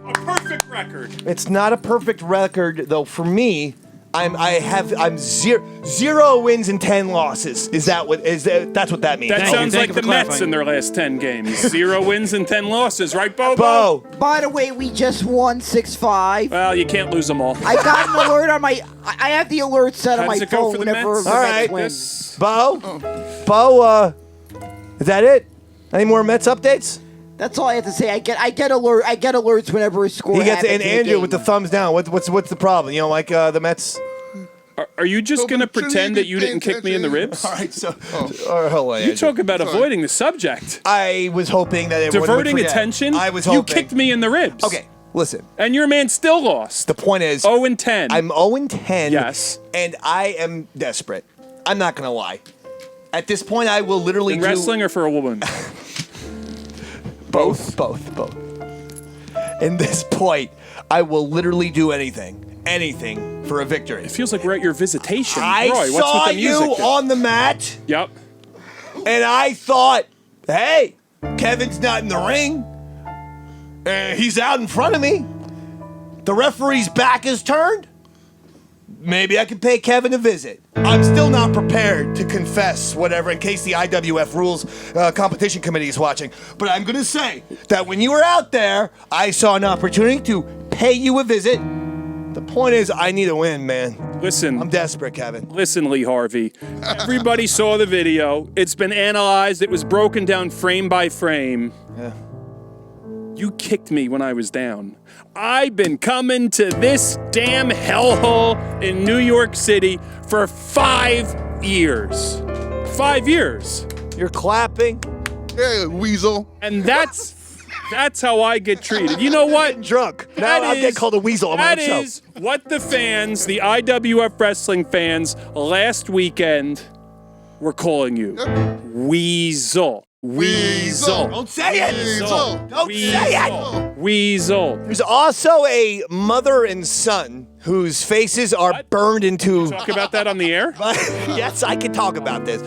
A perfect record. It's not a perfect record, though. For me, I'm zero wins and 10 losses. That's what that means? That sounds like the Mets in their last 10 games. 0 wins and 10 losses, right, Bobo? By the way, we just won 6-5. Well, you can't lose them all. I got an alert on my. I have the alert set on my phone whenever the All Mets right, win. Bo, is that it? Any more Mets updates? That's all I have to say. I get alerts whenever a score He gets happens and in a Andrew game. with the thumbs down. What's the problem? You know, like the Mets. Are you just going to pretend that you didn't kick me in the ribs? All right, so hold on, you talk about avoiding the subject. I was hoping that everyone would diverting forget. attention. I was hoping. You kicked me in the ribs. Okay, listen. And your man still lost. The point is 0-10. I'm 0-10. Yes. And I am desperate. I'm not gonna lie. At this point, I will literally in wrestling or for a woman. Both. In this point, I will literally do anything for a victory. It feels like we're at your visitation. I Roy, what's saw with the you music? on the mat. Yep. And I thought, hey, Kevin's not in the ring. He's out in front of me. The referee's back is turned. Maybe I could pay Kevin a visit. I'm still not prepared to confess whatever in case the IWF Rules Competition Committee is watching. But I'm going to say that when you were out there, I saw an opportunity to pay you a visit. The point is, I need a win, man. Listen. I'm desperate, Kevin. Listen, Lee Harvey. Everybody saw the video. It's been analyzed. It was broken down frame by frame. Yeah. You kicked me when I was down. I've been coming to this damn hellhole in New York City for 5 years. 5 years. You're clapping. Yeah, weasel. And that's how I get treated. You know what? Drunk. Now I get called a weasel on my show. That is what the fans, the IWF wrestling fans, last weekend were calling you. Weasel. Weasel. Don't say it. Weasel. Don't say it. Weasel. There's also a mother and son whose faces are burned into. Talk about that on the air? Yes, I can talk about this.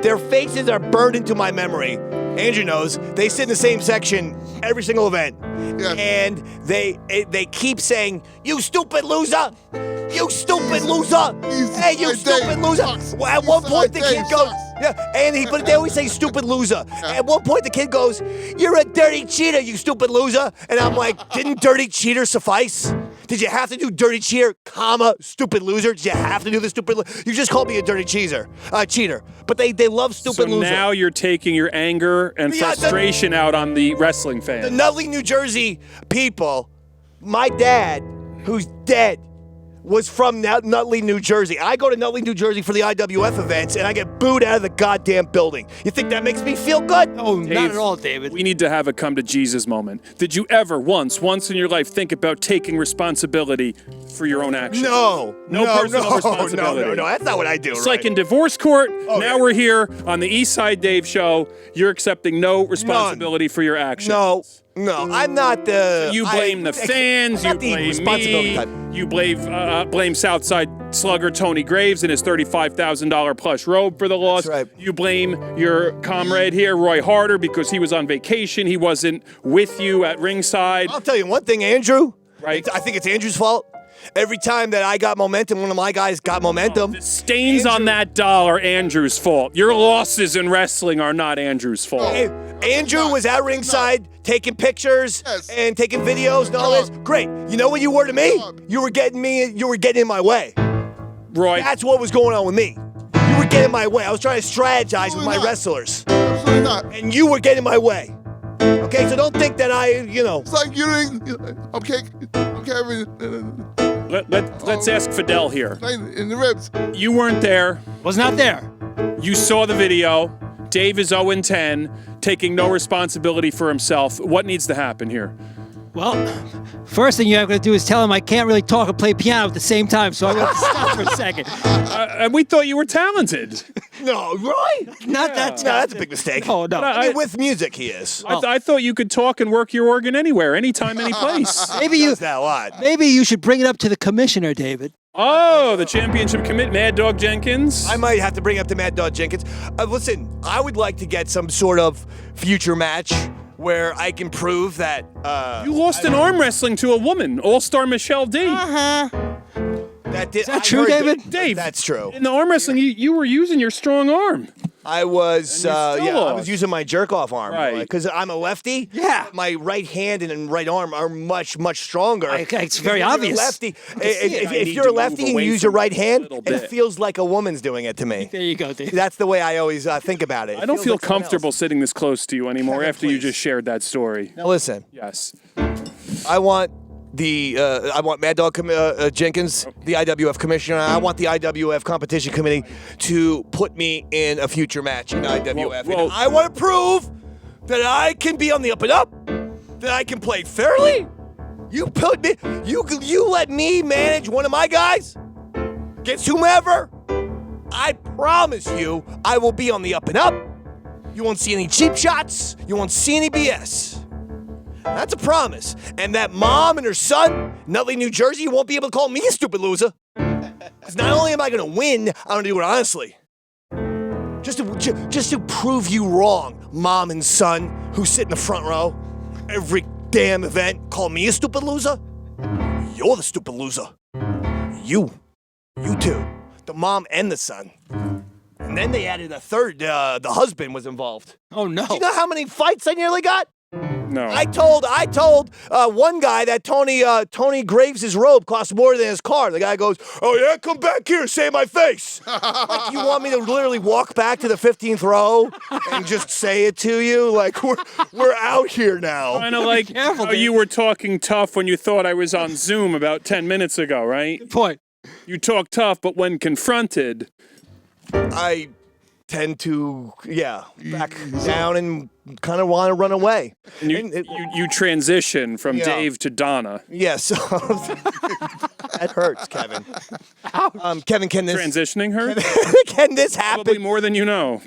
Their faces are burned into my memory. Andrew knows. They sit in the same section every single event. Yeah. And they keep saying, "You stupid loser! You stupid loser! Hey, you stupid loser!" At one point, the kid goes, "Yeah," but they always say "stupid loser." At one point, the kid goes, "You're a dirty cheater, you stupid loser!" And I'm like, "Didn't dirty cheater suffice? Did you have to do dirty cheater, comma, stupid loser? Did you have to do the stupid loser? You just called me a dirty cheater. But they love stupid loser." So now you're taking your anger and frustration out on the wrestling fans. The Nutley, New Jersey people, my dad, who's dead, was from Nutley, New Jersey. I go to Nutley, New Jersey for the IWF events, and I get booed out of the goddamn building. You think that makes me feel good? Oh, Dave, not at all, David. We need to have a come to Jesus moment. Did you ever once in your life think about taking responsibility for your own actions? No personal responsibility. No, that's not what I do. It's right? like in divorce court. Now we're here on the East Side Dave Show. You're accepting no responsibility for your actions. No, I'm not the. You blame the fans. You blame me. You blame Southside slugger Tony Graves and his $35,000 plush robe for the loss. That's right. You blame your comrade here, Roy Harter, because he was on vacation. He wasn't with you at ringside. I'll tell you one thing, Andrew. Right. I think it's Andrew's fault. Every time that I got momentum, one of my guys got momentum. The stains on that doll are Andrew's fault. Your losses in wrestling are not Andrew's fault. Hey, Andrew was at ringside taking pictures and taking videos and all this. Great. You know what you were to me? You were getting in my way. Roy. That's what was going on with me. You were getting in my way. I was trying to strategize with my wrestlers. Absolutely not. And you were getting in my way. Okay, so don't think that It's like you're doing. Okay. Let's ask Fidel here. In the ribs. You weren't there. Was not there. You saw the video. Dave is 0-10, taking no responsibility for himself. What needs to happen here? Well, first thing you have to do is tell him I can't really talk and play piano at the same time, so I'm going to stop for a second. And we thought you were talented. No, Roy? Not that No, that's a big mistake. Oh, no. I mean, with music, he is. I thought you could talk and work your organ anywhere, anytime, any place. Maybe you. Does that a lot. Maybe you should bring it up to the commissioner, David. Oh, the championship commit, Mad Dog Jenkins. I might have to bring up to Mad Dog Jenkins. Listen, I would like to get some sort of future match where I can prove that. You lost in arm wrestling to a woman, All-Star Michelle D. Is that true, David? Dave, that's true. In the arm wrestling, you were using your strong arm. I was, I lost. was using my jerk-off arm. Right. Because I'm a lefty. Yeah. My right hand and right arm are much, much stronger. It's very If you're a obvious. Lefty. I need If you're to a lefty move and away you use your from right it a hand, little it bit. feels like a woman's doing it to me. There you go, David. That's the way I always think about it. I don't feels feel like someone comfortable else. sitting this close to you anymore Kevin, after you please. just shared that story. Now listen, Yes. I want Mad Dog Jenkins, the IWF commissioner. I want the IWF competition committee to put me in a future match in IWF. Well, And I want to prove that I can be on the up and up, that I can play fairly. You put me, you let me manage one of my guys against whomever. I promise you, I will be on the up and up. You won't see any cheap shots. You won't see any BS. That's a promise. And that mom and her son, Nutley, New Jersey, won't be able to call me a stupid loser. Because not only am I going to win, I'm going to do it honestly. Just to prove you wrong, mom and son who sit in the front row every damn event, call me a stupid loser. You're the stupid loser. You too. The mom and the son. And then they added a third, the husband was involved. Oh, no. Do you know how many fights I nearly got? No. I told one guy that Tony Graves' robe cost more than his car. The guy goes, "Oh yeah, come back here, say my face." Like, you want me to literally walk back to the 15th row and just say it to you? Like we're out here now. Kind of like how you were talking tough when you thought I was on Zoom about 10 minutes ago, right? Good point. You talk tough, but when confronted, I tend to back down and kind of want to run away. and you transition from Yeah. Dave to Donna. Yes. That hurts, Kevin. Kevin, can this Transitioning her? can this happen? Probably more than you know.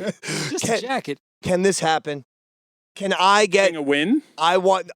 Just a jacket. Can this happen? Can I get Getting a win? I want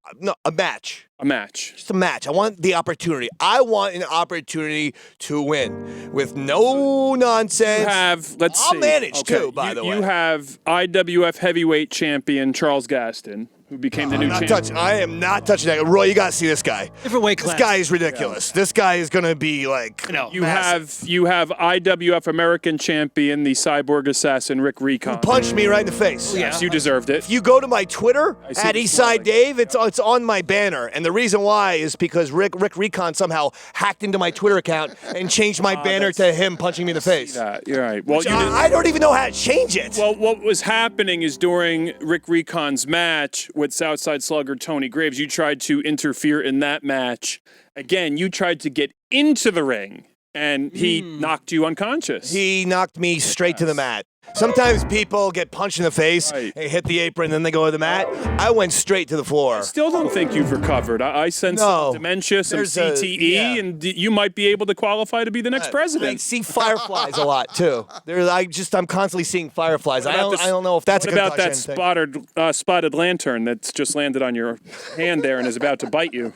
a match. A match. Just a match. I want the opportunity. I want an opportunity to win with no nonsense. You have, let's I'll see. manage Okay, too, by the way. You have IWF heavyweight champion Charles Gaston, who became the new champion. I am not touching that. Roy, you gotta see this guy. Different weight This class. guy is ridiculous. This guy is gonna be like You massive. have IWF American champion, the cyborg assassin Rick Recon. Punched me right in the face. Yes, you deserved it. If you go to my Twitter I see at the Eastside Dave, it's on my banner, and the reason why is because Rick Recon somehow hacked into my Twitter account and changed my banner to him punching me in the face. You're right. Well, Which I don't even know how to change it. Well, what was happening is during Rick Recon's match with Southside Slugger Tony Graves, you tried to interfere in that match. Again, you tried to get into the ring and he knocked you unconscious. He knocked me straight to the mat. Sometimes people get punched in the face, and hit the apron, then they go to the mat. I went straight to the floor. I still don't think you've recovered. I sense some dementia, some CTE, and you might be able to qualify to be the next president. I see fireflies a lot too. I'm constantly seeing fireflies. I don't know if that's a about concussion that thing. spotted lantern that's just landed on your hand there and is about to bite you.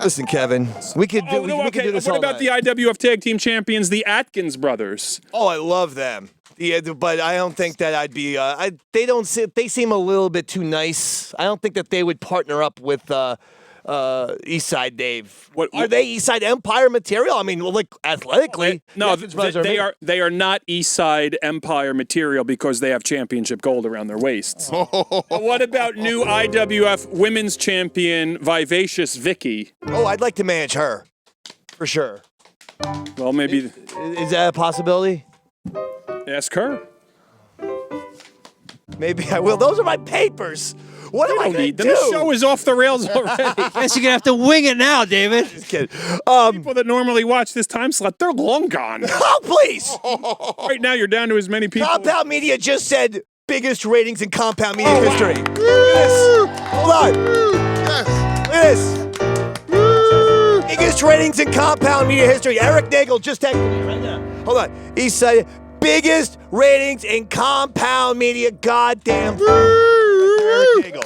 Listen, Kevin, we could do this all What about night. the IWF Tag Team Champions, the Atkins brothers? Oh, I love them. Yeah, but I don't think that I'd be. They seem a little bit too nice. I don't think that they would partner up with Eastside Dave. Are they Eastside Empire material? I mean, like athletically. No, they are not Eastside Empire material because they have championship gold around their waists. But what about new IWF Women's Champion Vivacious Vicky? Oh, I'd like to manage her, for sure. Well, maybe. Is that a possibility? Ask her. Maybe I will. Those are my papers. What am I going to do? The show is off the rails already. Guess you're going to have to wing it now, David. Just kidding. People that normally watch this time slot, they're long gone. Oh, please. Right now, you're down to as many people. Compound Media just said biggest ratings in Compound Media history. Look at this. Hold on. Look at this. Biggest ratings in Compound Media history. Eric Nagel just texted me right now. Hold on. Eastside, biggest ratings in Compound Media. Goddamn. Eric Nagel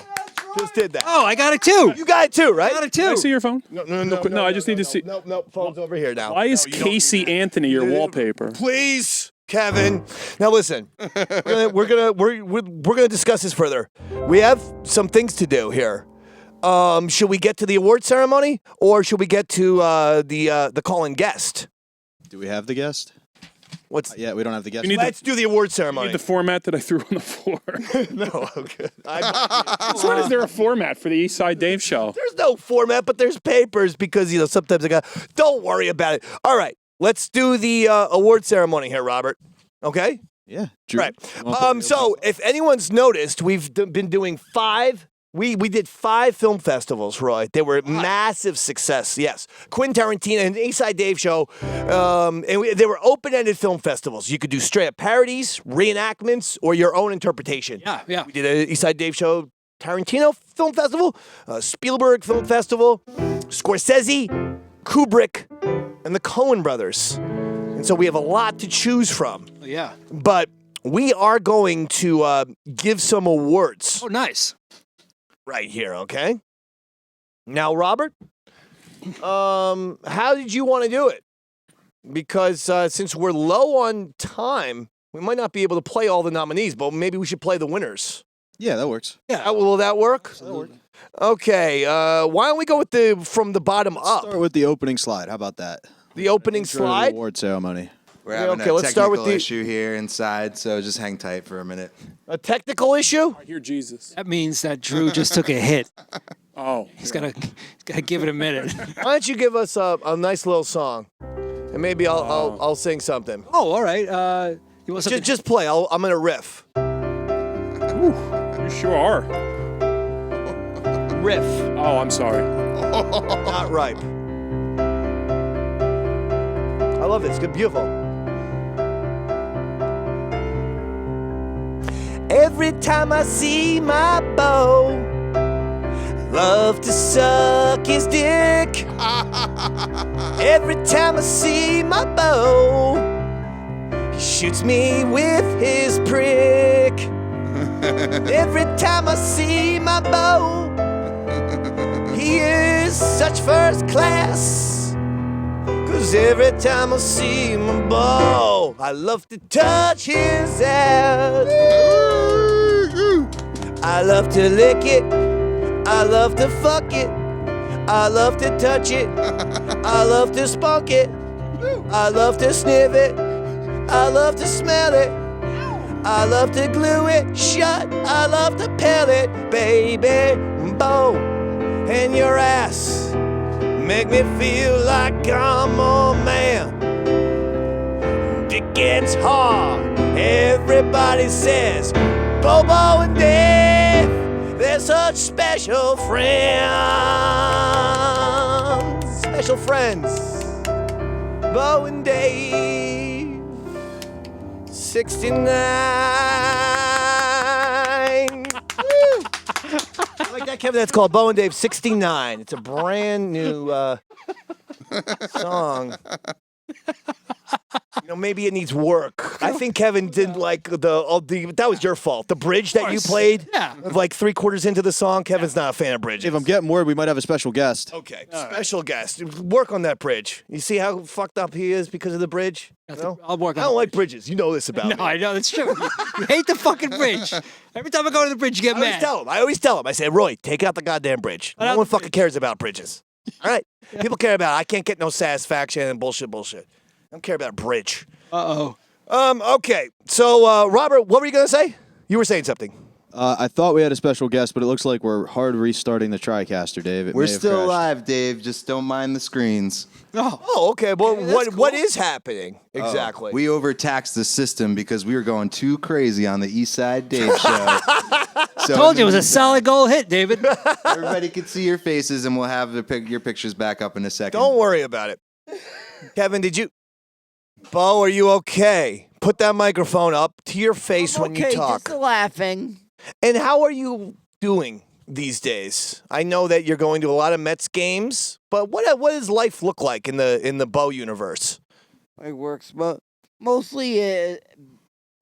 just did that. Oh, I got it too. You got it too, right? I got it too. Can I see your phone? No, I just need to see. No, phone's over here now. Why is Casey Anthony your wallpaper? Please, Kevin. Now listen, we're gonna discuss this further. We have some things to do here. Should we get to the award ceremony, or should we get to the call-in guest? Do we have the guest? Yeah, we don't have the guest. Let's do the award ceremony. You need the format that I threw on the floor. No, okay. When is there a format for the Eastside Dave show? There's no format, but there's papers because sometimes I got. Don't worry about it. All right, let's do the award ceremony here, Robert. Okay. Yeah. Drew. Right. So if anyone's noticed, we've been doing 5. We did 5 film festivals, Roy. They were massive success. Yes, Quentin Tarantino and Eastside Dave show, they were open-ended film festivals. You could do straight-up parodies, reenactments, or your own interpretation. Yeah. We did an Eastside Dave show Tarantino film festival, Spielberg film festival, Scorsese, Kubrick, and the Coen brothers. And so we have a lot to choose from. Yeah. But we are going to give some awards. Oh, nice. Right here, okay? Now, Robert, how did you want to do it? Because since we're low on time, we might not be able to play all the nominees, but maybe we should play the winners. Yeah, that works. Yeah, will that work? Absolutely. Okay, why don't we go with from the bottom up? Start with the opening slide. How about that? The opening Intro to the slide? award ceremony. We're having okay, a let's start with technical the issue here inside, so just hang tight for a minute. A technical issue? I hear Jesus. That means that Drew just took a hit. Oh. He's gotta give it a minute. Why don't you give us a nice little song, and maybe I'll sing something. Oh, all right. You want something? Just play. I'm gonna riff. Ooh, you sure are. Riff. Oh, I'm sorry. Not ripe. I love it. It's good, beautiful. Every time I see my beau, I love to suck his dick. Every time I see my beau, he shoots me with his prick. Every time I see my beau, he is such first class. 'Cause every time I see my beau, I love to touch his ass. I love to lick it. I love to fuck it. I love to touch it. I love to spunk it. I love to sniff it. I love to smell it. I love to glue it shut. I love to peel it, baby. Beau and your ass make me feel like I'm a man. It gets hard. Everybody says, Bobo and Dave, they're such special friends. Special friends. Bo and Dave, 69. I like that, Kevin. That's called Bo and Dave 69. It's a brand new song. You know, maybe it needs work. I think Kevin didn't like that was your fault. The bridge that you played, like 3/4 into the song, Kevin's not a fan of bridges. If I'm getting word, we might have a special guest. Okay, special guest. Work on that bridge. You see how fucked up he is because of the bridge? I'll work on I don't like bridges. You know this about me. No, I know, that's true. You hate the fucking bridge. Every time I go to the bridge, you get mad. I always tell him. I say, Roy, take out the goddamn bridge. No one fucking cares about bridges. All right? People care about it. I can't get no satisfaction and bullshit. I don't care about a bridge. Okay. So, Robert, what were you going to say? You were saying something. I thought we had a special guest, but it looks like we're hard restarting the TriCaster, Dave. We're still alive, Dave. Just don't mind the screens. Oh, okay. Well, what is happening exactly? We overtaxed the system because we were going too crazy on the East Side Dave show. So told you it was a solid goal hit, David. Everybody can see your faces, and we'll have your pictures back up in a second. Don't worry about it. Kevin, Bo, are you okay? Put that microphone up to your face when you talk. Just laughing. And how are you doing these days? I know that you're going to a lot of Mets games, but what does life look like in the Bo universe? It works, but mostly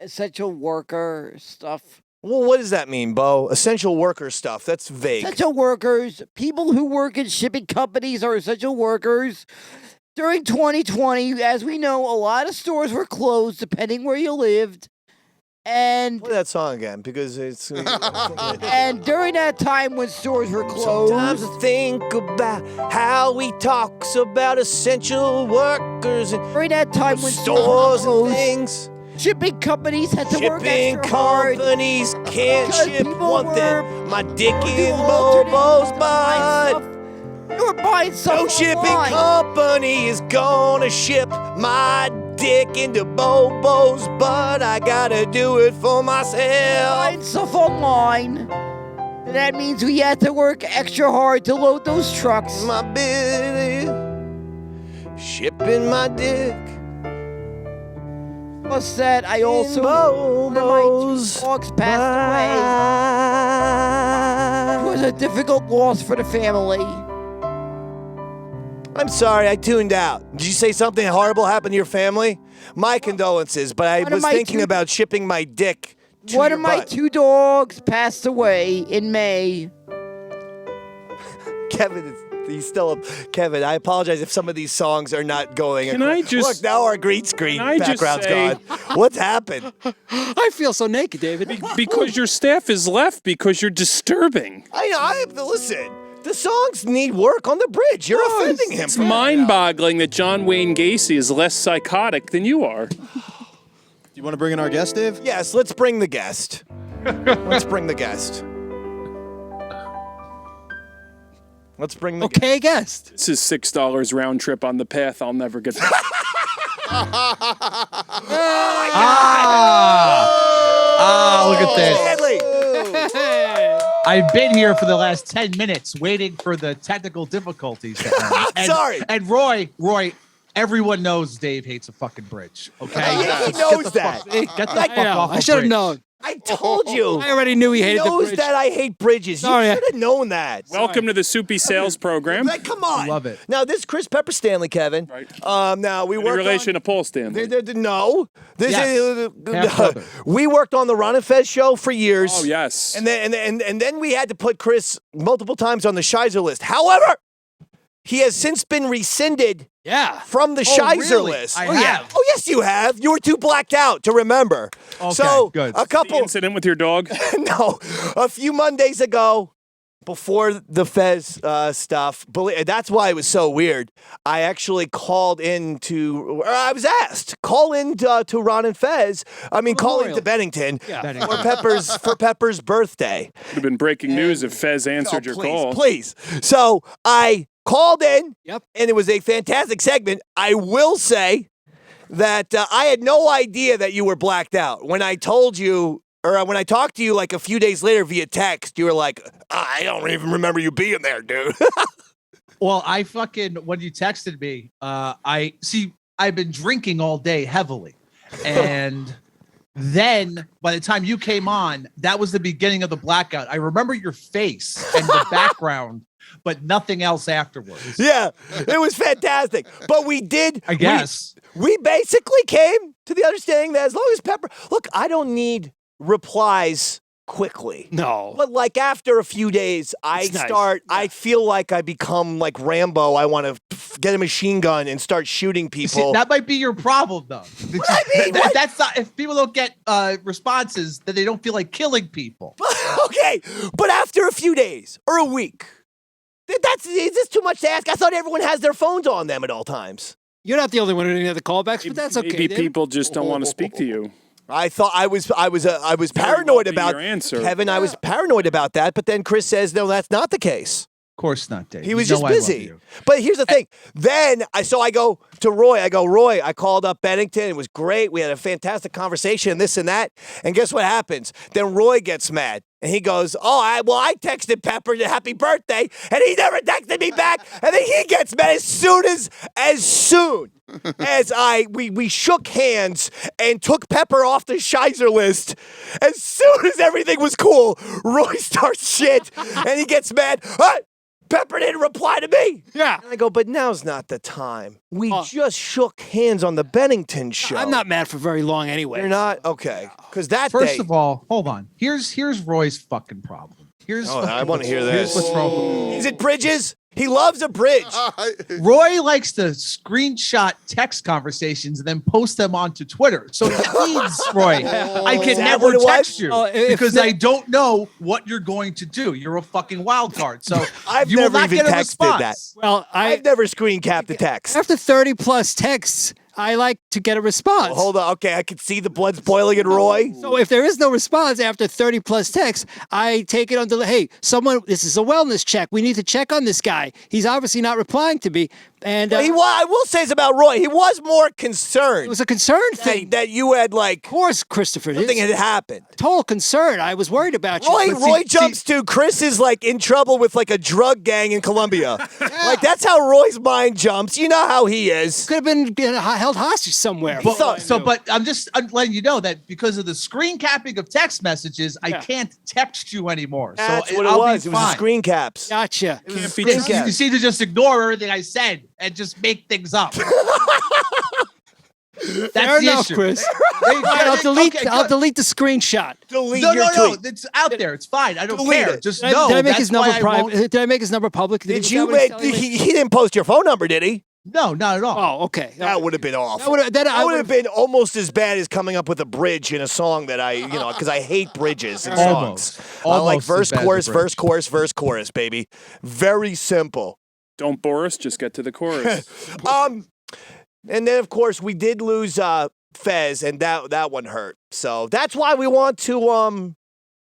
essential worker stuff. Well, what does that mean, Bo? Essential worker stuff. That's vague. Essential workers, people who work in shipping companies are essential workers. During 2020, as we know, a lot of stores were closed depending where you lived. And play that song again because it's. And during that time when stores were closed, sometimes I think about how he talks about essential workers and during that time when stores and things. Shipping companies had to work extra hard. Shipping companies can't ship one thing. My dick in Bobo's butt. You were buying stuff. No shipping company is gonna ship my dick into Bobo's butt. I gotta do it for myself. Buying stuff online. And that means we had to work extra hard to load those trucks. My bitty, shipping my dick. Plus that, I also one of my two dogs passed away. It was a difficult loss for the family. I'm sorry, I tuned out. Did you say something horrible happened to your family? My condolences, but I was thinking about shipping my dick to One your of my butt. 2 dogs passed away in May. Kevin, he's still up. Kevin, I apologize if some of these songs are not going. Can I just- Look, now our green screen Can I just background's say- gone. What's happened? I feel so naked, David. Because your staff is left because you're disturbing. Listen. The songs need work on the bridge. You're offending him. It's mind-boggling that John Wayne Gacy is less psychotic than you are. Do you want to bring in our guest, Dave? Yes, let's bring the guest. Let's bring the guest. Let's bring the Okay, guest. This is $6 round trip on the path I'll never get back. Look at this. Stanley. I've been here for the last 10 minutes waiting for the technical difficulties to end. Sorry. And Roy, everyone knows Dave hates a fucking bridge. Okay? He knows that. Get the fuck off I a should have bridge. known. I told you. I already knew he hated the knows bridge. that I hate bridges. You Sorry. should have known that. Welcome to the Soupy Sales Program. Like, come on. Love it. Now, this is Chris Pepper Stanley, Kevin. Right. Now, we In worked relation on... to Paul Stanley. No. This Yes. is... Half brother. We worked on the Ron and Fez show for years. Oh, yes. And then we had to put Chris multiple times on the Shizer list. However, he has since been rescinded from the Shizer really? list. I Oh, have. Oh, yes, you have. You were too blacked out to remember. Okay, so, good. a couple... The incident with your dog? No, a few Mondays ago, before the Fez stuff, that's why it was so weird. I actually called in to, or I was asked, call in to Ron and Fez. I mean, call in to Bennington for Pepper's birthday. Would have been breaking news if Fez answered your call. Please. So I called in, and it was a fantastic segment. I will say that I had no idea that you were blacked out. When I told you, or when I talked to you like a few days later via text, you were like, I don't even remember you being there, dude. Well, when you texted me, I see I've been drinking all day heavily. And then by the time you came on, that was the beginning of the blackout. I remember your face and the background, but nothing else afterwards. Yeah, it was fantastic. But we did. I guess. We basically came to the understanding that as long as Pepper. Look, I don't need replies quickly. No. But like after a few days, I feel like I become like Rambo. I want to get a machine gun and start shooting people. See, that might be your problem, though. That's not, if people don't get responses, then they don't feel like killing people. Okay, but after a few days or a week, is this too much to ask? I thought everyone has their phones on them at all times. You're not the only one who didn't have the callbacks, but that's okay. Maybe people just don't want to speak to you. I thought I was paranoid about your answer. Kevin. I was paranoid about that, but then Chris says no, that's not the case. Of course not, Dave. He was just busy. But here's the thing. Then I go to Roy. I go, Roy, I called up Bennington. It was great. We had a fantastic conversation and this and that. And guess what happens? Then Roy gets mad. And he goes, I texted Pepper happy birthday, and he never texted me back. And then he gets mad as soon as we shook hands and took Pepper off the Shizer list. As soon as everything was cool, Roy starts shit, and he gets mad. Pepper didn't reply to me. Yeah. And I go, but now's not the time. We just shook hands on the Bennington show. I'm not mad for very long anyway. You're not? Okay. Because First of all, hold on. Here's Roy's fucking problem. I want to hear this. Here's what's wrong. Is it bridges? He loves a bridge. Roy likes to screenshot text conversations and then post them onto Twitter. So that means, Roy, I can never text you because I don't know what you're going to do. You're a fucking wild card. So I've you will never not even get a texted that. response. Well, I've never screen capped a text. After 30 plus texts, I like to get a response. Well, hold on. Okay, I can see the blood's boiling in Roy. So if there is no response after 30 plus texts, I take it under, hey, this is a wellness check. We need to check on this guy. He's obviously not replying to me. And I will say this about Roy. He was more concerned. It was a concern thing. That you had Of course, Christopher. Something had happened. Total concern. I was worried about you. Roy jumps to Chris is in trouble with a drug gang in Colombia. That's how Roy's mind jumps. You know how he is. Could have been held hostage somewhere. But I'm letting you know that because of the screen capping of text messages, I can't text you anymore. That's so what it was. It was the screen caps. Gotcha. You seem to just ignore everything I said and just make things up. That's Fair the enough, issue. Chris. I'll I'll delete the screenshot. Delete no, your tweet. it's out there. It's fine. I don't Delete care. it. Just Did know. I make that's his number why I private? won't- Did I make his number public? He didn't post your phone number, did he? No, not at all. Oh, okay. That would have been awful. That would have been almost as bad as coming up with a bridge in a song that because I hate bridges in songs. I like verse, chorus, verse, chorus, verse, chorus, baby. Very simple. Don't bore us, just get to the chorus. And then, of course, we did lose Fez, and that one hurt. So that's why we want to,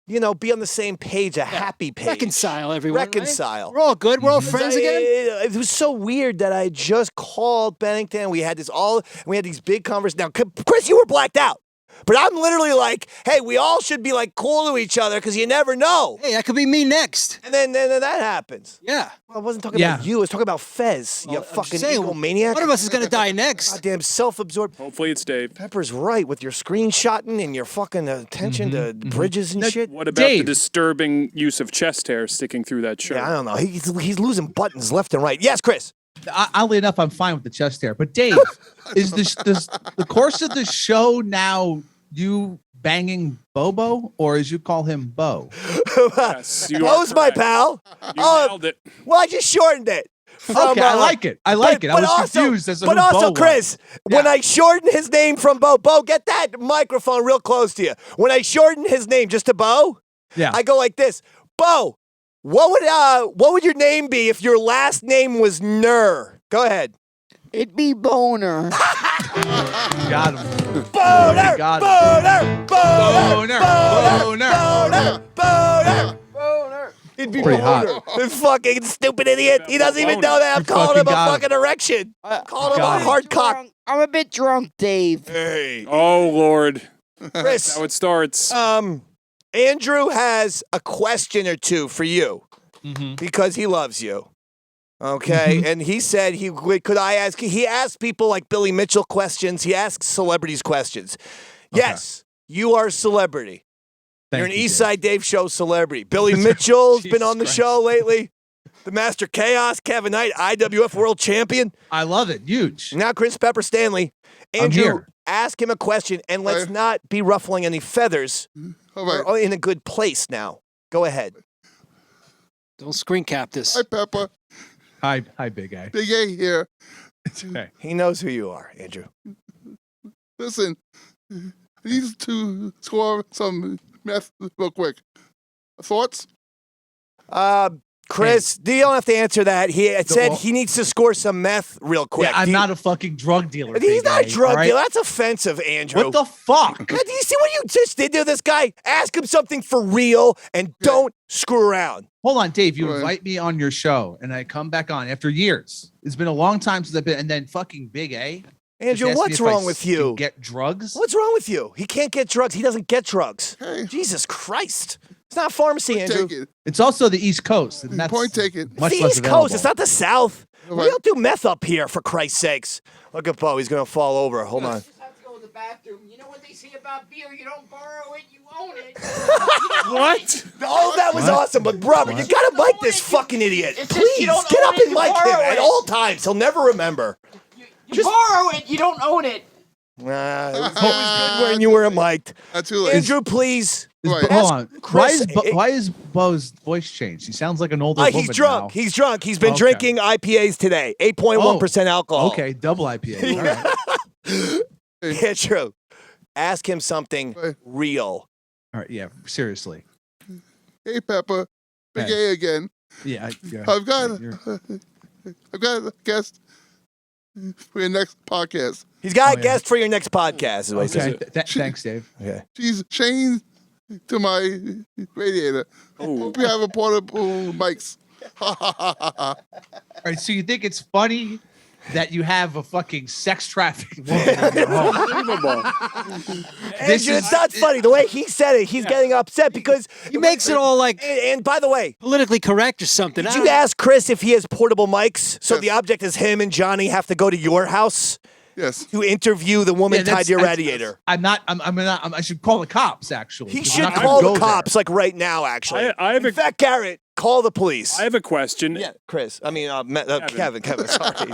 be on the same page, a happy page. Reconcile, everyone. Reconcile. Right? We're all good. We're all friends again. It was so weird that I just called Bennington. We had these big conversations. Now, Chris, you were blacked out. But I'm literally like, hey, we all should be cool to each other because you never know. Hey, that could be me next. And then that happens. Yeah. Well, I wasn't talking about you. I was talking about Fez, you fucking egomaniac. One of us is going to die next. Goddamn self-absorbed. Hopefully it's Dave. Pepper's right with your screenshotting and your fucking attention to bridges and shit. What about the disturbing use of chest hair sticking through that shirt? Yeah, I don't know. He's losing buttons left and right. Yes, Chris. Oddly enough, I'm fine with the chest hair. But Dave, is the course of the show now you banging Bobo, or as you call him, Bo? Yes, Bo's my pal. You nailed it. Well, I just shortened it. Okay, I like it. I was confused as to who also, Bo Chris, was. when I shortened his name from Bo, get that microphone real close to you. When I shortened his name just to Bo, I go like this. Bo, what would your name be if your last name was Ner? Go ahead. It'd be Boner. Got him. Boner! Got Boner! Boner! It'd be Pretty Boner. This fucking stupid idiot. He doesn't even know that I'm calling him a fucking erection. Calling him a hard cock. I'm a bit drunk, Dave. Hey. Oh, Lord. Chris. That's how it starts. Andrew has a question or two for you because he loves you. Okay, and he said could I ask? He asked people like Billy Mitchell questions. He asks celebrities questions. Yes, you are a celebrity. You're an Eastside Dave Show celebrity. Billy Mitchell's been on the show lately. The Master Chaos, Kevin Knight, IWF World Champion. I love it. Huge. Now Chris Pepper Stanley. Andrew, ask him a question, and let's not be ruffling any feathers. We're in a good place now. Go ahead. Don't screen cap this. Hi, Pepper. Hi, Big A. Big A here. Okay. He knows who you are, Andrew. Listen, I need to score some meth real quick. Thoughts? Chris, you don't have to answer that. He said he needs to score some meth real quick. Yeah, I'm not a fucking drug dealer. He's not a drug right? dealer. That's offensive, Andrew. What the fuck? Do you see what you just did to this guy? Ask him something for real and don't screw around. Hold on, Dave. You invite me on your show, and I come back on after years. It's been a long time since I've been, and then fucking Big A. Andrew, what's wrong with you? Get drugs? What's wrong with you? He can't get drugs. He doesn't get drugs. Hey. Jesus Christ. It's not a pharmacy, Andrew. It's also the East Coast. And that's Point taken. It's the East Coast. It's not the South. We don't do meth up here, for Christ's sakes. Look at Bo. He's going to fall over. Hold on. You know what they say about beer? You don't borrow it, you own it. What? Oh, that was awesome. But, brother, you got to mic this fucking idiot. Please, get up and mic him at all times. He'll never remember. You borrow it, you don't own it. It was always good when you were mic'd. Not too late. Andrew, please. Hold on. Why is Bo's voice changed? He sounds like an older woman He's drunk. now. He's drunk. He's been drinking IPAs today. 8.1% alcohol. Okay, double IPA. All right. Andrew, ask him something real. All right, yeah, seriously. Hey, Pepper. Big A again. Yeah. I've got a guest for your next podcast. He's got a guest for your next podcast. Is what he Okay. says. Thanks, Dave. Okay. She's chained to my radiator. Hope you have a portable mics. All right, so you think it's funny that you have a fucking sex trafficking woman in your home? It's not funny. The way he said it, he's getting upset because he makes it all like and by the way, politically correct or something. Did you ask Chris if he has portable mics? So the object is him and Johnny have to go to your house? Yes. To interview the woman tied to your radiator. I should call the cops, actually. He should call the cops like right now, actually. In fact, Garrett, call the police. I have a question. Yeah, Chris. I mean, Kevin, sorry.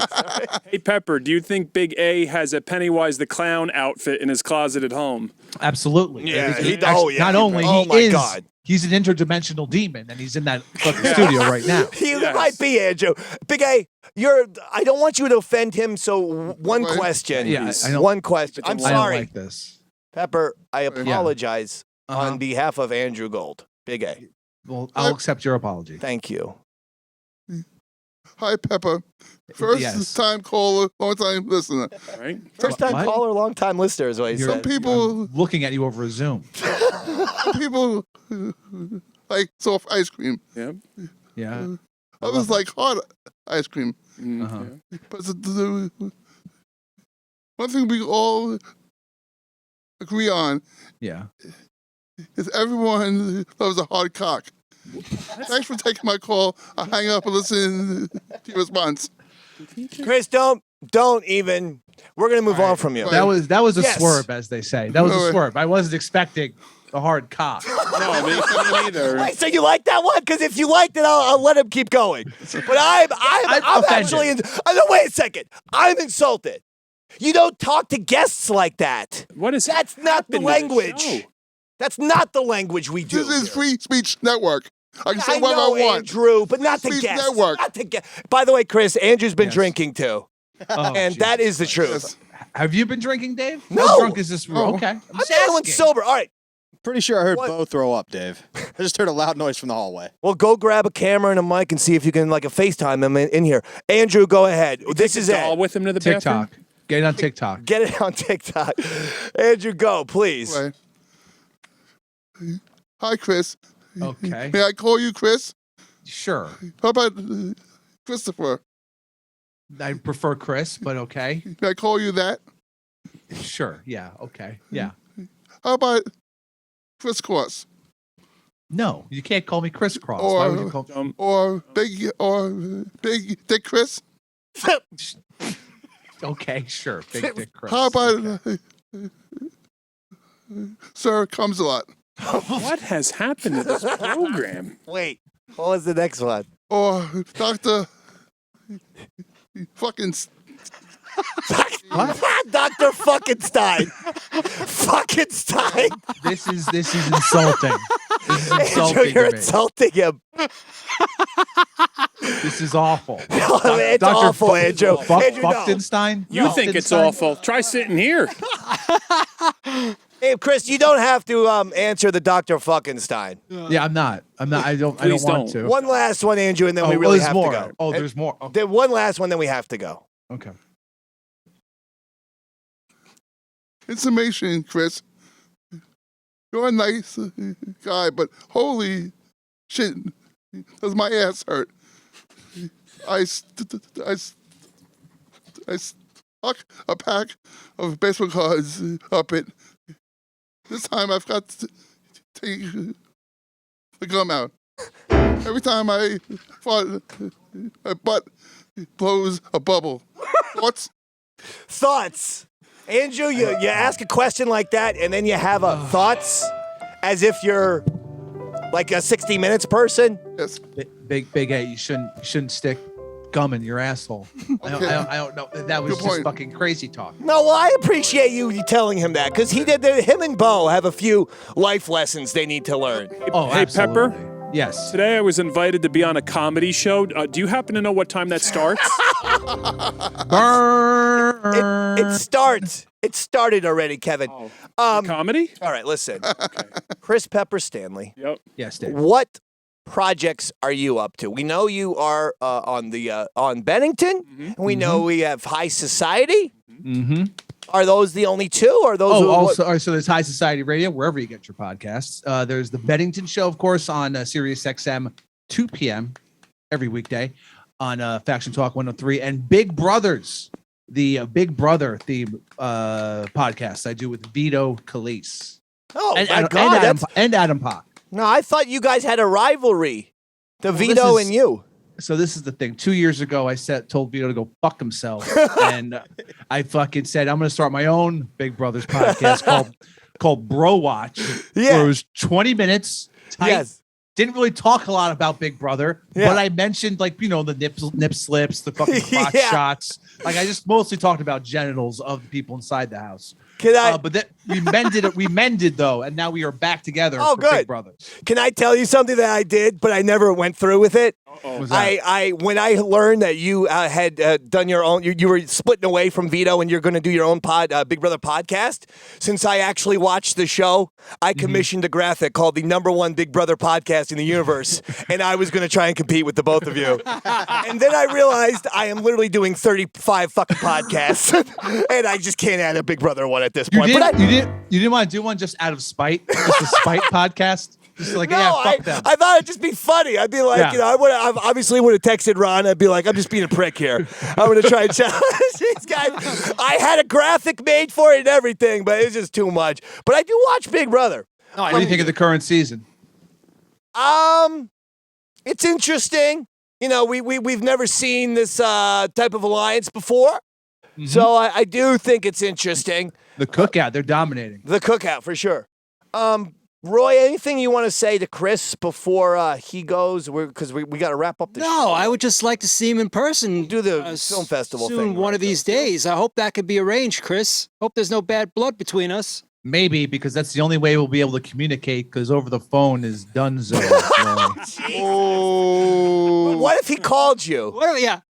Hey, Pepper, do you think Big A has a Pennywise the Clown outfit in his closet at home? Absolutely. Yeah. Not only God. He's an interdimensional demon, and he's in that fucking studio right now. He might be, Andrew. Big A, I don't want you to offend him, so one question. Yeah, one question. I'm sorry. I don't like this. Pepper, I apologize on behalf of Andrew Gold. Big A. Well, I'll accept your apology. Thank you. Hi, Pepper. First time caller, long time listener. Right. First time caller, long time listener is what he said. Some people I'm looking at you over a Zoom. people like soft ice cream. Yeah. Yeah. Others like hard ice cream. But the one thing we all agree on is everyone loves a hard cock. Thanks for taking my call. I'll hang up and listen to your response. Chris, don't even. We're gonna move on from you. That was a swerve, as they say. That was a swerve. I wasn't expecting a hard cock. No, me neither. Wait, so you like that one? Because if you liked it, I'll let him keep going. But I'm actually. Wait a second. I'm insulted. You don't talk to guests like that. What is? That's not the language. That's not the language we do. This is Free Speech Network. I can say what know, I want. Andrew, but not to Speech guess. Network. Not to guess. By the way, Chris, Andrew's been drinking too. And that is the truth. Have you been drinking, Dave? No. How drunk is this? Okay. I'm the only one sober. All right. Pretty sure I heard Bo throw up, Dave. I just heard a loud noise from the hallway. Well, go grab a camera and a mic and see if you can like a FaceTime him in here. Andrew, go ahead. This is it. With him to the TikTok. bathroom? Get it on TikTok. Get it on TikTok. Andrew, go, please. Right. Hi, Chris. Okay. May I call you Chris? Sure. How about Christopher? I prefer Chris, but okay. May I call you that? Sure. Yeah. Okay. Yeah. How about Chris Cross? No, you can't call me crisscross. Why would you call or big Dick Chris? Okay, sure, Big Dick Chris. How about Sir Comes a Lot? What has happened to this program? Wait, what was the next one? Or Dr. fucking... What? Dr. fucking Stein. Fucking Stein. This is insulting. This is insulting. Andrew, you're to me. insulting him. This is awful. No, it's awful, Andrew. Andrew, no. Fuchtenstein? You think it's awful? Try sitting here. Hey, Chris, you don't have to answer the Dr. fucking Stein. Yeah, I'm not. I don't want to. One last one, Andrew, and then we really have more. to go. Oh, there's more. Okay. Then one last one, then we have to go. Okay. It's amazing, Chris. You're a nice guy, but holy shit, does my ass hurt. I stuck a pack of baseball cards up it. This time I've got to take the gum out. Every time I fart, my butt blows a bubble. Thoughts? Thoughts. Andrew, you ask a question like that, and then you have a thoughts as if you're like a 60 Minutes person. Yes. Big A, you shouldn't stick gum in your asshole. Okay. I don't know. That was Good just point. fucking crazy talk. No, well, I appreciate you telling him that because him and Bo have a few life lessons they need to learn. Oh, Hey, absolutely. Pepper? Yes. Today I was invited to be on a comedy show. Do you happen to know what time that starts? It starts. It started already, Kevin. Comedy? All right, listen. Chris Pepper Stanley. Yep. Yes, Dave. What projects are you up to? We know you are on Bennington. And we know we have High Society. Mm-hmm. Are those the only two? Or are those? So there's High Society Radio, wherever you get your podcasts. There's the Bennington Show, of course, on Sirius XM, 2 p.m. every weekday on Faction Talk 103. And Big Brothers, the Big Brother theme podcast I do with Vito Calise. Oh, and my Adam, God. and Adam Pock. No, I thought you guys had a rivalry. Vito and you. So this is the thing. 2 years ago, I told Vito to go fuck himself, and I fucking said I'm going to start my own Big Brothers podcast called Bro Watch. Yeah, where it was 20 minutes. Tight. Yes. Didn't really talk a lot about Big Brother, but I mentioned the nip slips, the fucking crotch shots. Like I just mostly talked about genitals of the people inside the house. But then we mended though, and now we are back together. Oh, for good. Big Brothers. Can I tell you something that I did, but I never went through with it? What's that? When I learned that you had done your own, you were splitting away from Vito, and you're going to do your own Big Brother podcast. Since I actually watched the show, I commissioned a graphic called the #1 Big Brother podcast in the universe, and I was going to try and compete with the both of you. And then I realized I am literally doing 35 fucking podcasts, and I just can't add a Big Brother one at this point. You didn't want to do one just out of spite, just a spite podcast. Just like, fuck them. I thought it'd just be funny. I'd be like, I obviously would have texted Ron. I'd be like, I'm just being a prick here. I'm going to try and challenge these guys. I had a graphic made for it and everything, but it's just too much. But I do watch Big Brother. What do you think of the current season? It's interesting. You know, we've never seen this type of alliance before. So I do think it's interesting. The cookout, they're dominating. The cookout, for sure. Roy, anything you want to say to Chris before he goes? Because we got to wrap up the show. No, I would just like to see him in person. Do the film festival soon, thing. one of these days. I hope that could be arranged, Chris. Hope there's no bad blood between us. Maybe, because that's the only way we'll be able to communicate, because over the phone is donezo. What if he called you?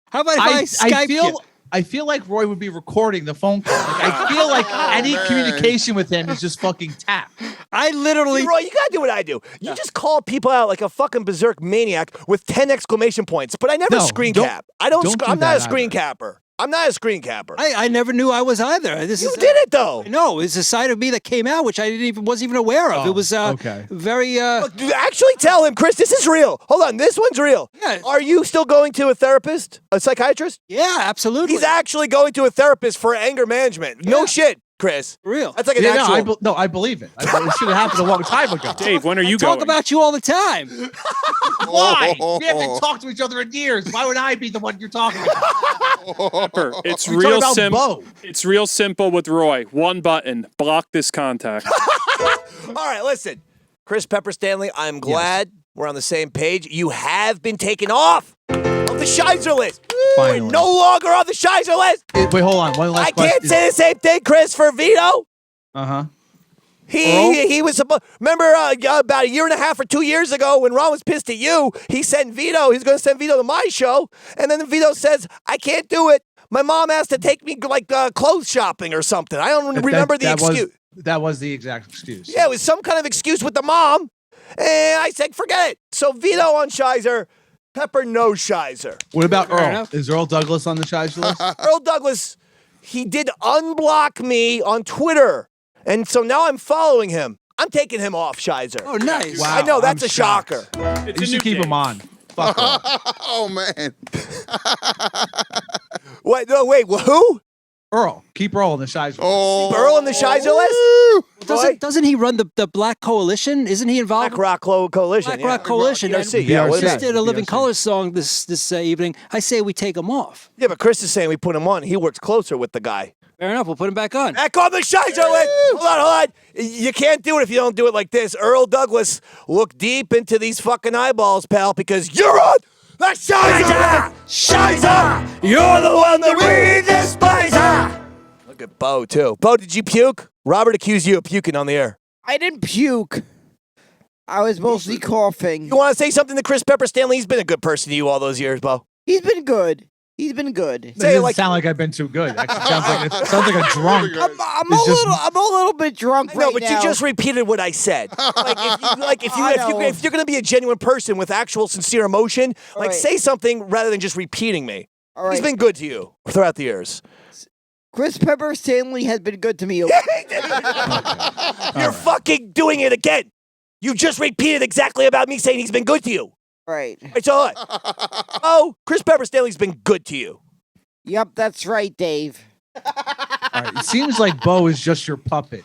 How about if I Skype you? I feel like Roy would be recording the phone call. Like, I feel like any communication with him is just fucking tap. I literally... See, Roy, you gotta do what I do. You just call people out like a fucking berserk maniac with 10 exclamation points, but I never screen cap. I'm not a screen capper. I'm not a screen capper. I never knew I was either. You did it though. No, it's a side of me that came out, which I wasn't even aware of. It was very. Look, actually, tell him, Chris. This is real. Hold on, this one's real. Yeah. Are you still going to a therapist, a psychiatrist? Yeah, absolutely. He's actually going to a therapist for anger management. No shit. Chris. For real. That's like an Yeah, actual. no, I believe it. It should have happened a long time ago. Dave, when are you Talk going? about you all the time. Why? We haven't talked to each other in years. Why would I be the one you're talking about? Pepper, it's We're real talking about simple. Bo. It's real simple with Roy. One button. Block this contact. All right, listen. Chris Pepper Stanley, I'm glad we're on the same page. You have been taken off of the Shizer List. Finally. You're no longer on the Shizer List. Wait, hold on. One last I question. can't say the same thing, Chris, for Vito. Uh-huh. He was supposed. Remember about a year and a half or 2 years ago when Ron was pissed at you, he sent Vito. He's going to send Vito to my show, and then Vito says, "I can't do it. My mom asked to take me like clothes shopping or something." I don't remember the excuse. That was the exact excuse. Yeah, it was some kind of excuse with the mom, and I said, "Forget it." So Vito on Shizer, Pepper no Shizer. What about Fair Earl? enough. Is Earl Douglas on the Shizer list? Earl Douglas, he did unblock me on Twitter, and so now I'm following him. I'm taking him off Shizer. Oh, nice. Wow, I know that's I'm a shocked. shocker. It's You a should new keep game. him on. Fuck Earl. Oh man. Wait, no, wait, who? Earl. Keep Earl on the Shizer list. Oh. Earl on the Shizer list? Doesn't he run the Black Coalition? Isn't he involved? Black Rock Coalition. Black yeah. Rock Coalition. BRC, And yeah, we what just is did a Living BRC. Colors song this evening. I say we take him off. Yeah, but Chris is saying we put him on. He works closer with the guy. Fair enough. We'll put him back on. Back on the Shizer list. Hold on. You can't do it if you don't do it like this. Earl Douglas, look deep into these fucking eyeballs, pal, because you're on the Shizer. Shizer, you're the one that we despise. Look at Bo, too. Bo, did you puke? Robert accused you of puking on the air. I didn't puke. I was mostly coughing. You want to say something to Chris Pepper Stanley? He's been a good person to you all those years, Bo. He's been good. He's been good. It Say it doesn't like sound like I've been too good. Actually, sounds like a drunk. I'm It's just- a little bit drunk No, right but now. you just repeated what I said. If you're gonna be a genuine person with actual sincere emotion, like right. say something rather than just repeating me. All He's right. been good to you throughout the years. Chris Pepper Stanley has been good to me. You're fucking doing it again. You just repeated exactly about me saying he's been good to you. Right. It's all right. Oh, Chris Pepper Stanley's been good to you. Yep, that's right, Dave. All right. It seems like Bo is just your puppet.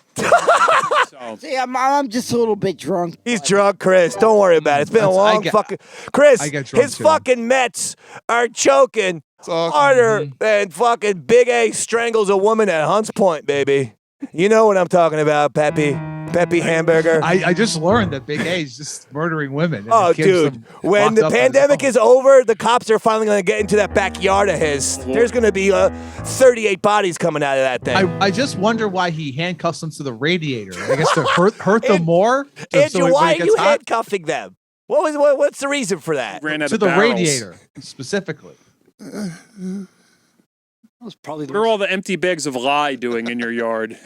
See, I'm just a little bit drunk. He's drunk, Chris. Don't worry about it. It's been a long fucking. Chris, I get drunk his too. fucking Mets are choking harder than fucking Big A strangles a woman at Hunts Point, baby. You know what I'm talking about, Peppy. Peppy Hamburger. I just learned that Big A is just murdering women. and Oh, he keeps dude. them When locked the up in his pandemic home. is over, the cops are finally going to get into that backyard of his. There's going to be 38 bodies coming out of that thing. I just wonder why he handcuffs them to the radiator. I guess to hurt them more. Andrew, when why it are gets you hot? handcuffing them? What's the reason for that? Ran out To of the barrels. radiator, specifically. That was probably What are all the empty bags of lye doing in your yard?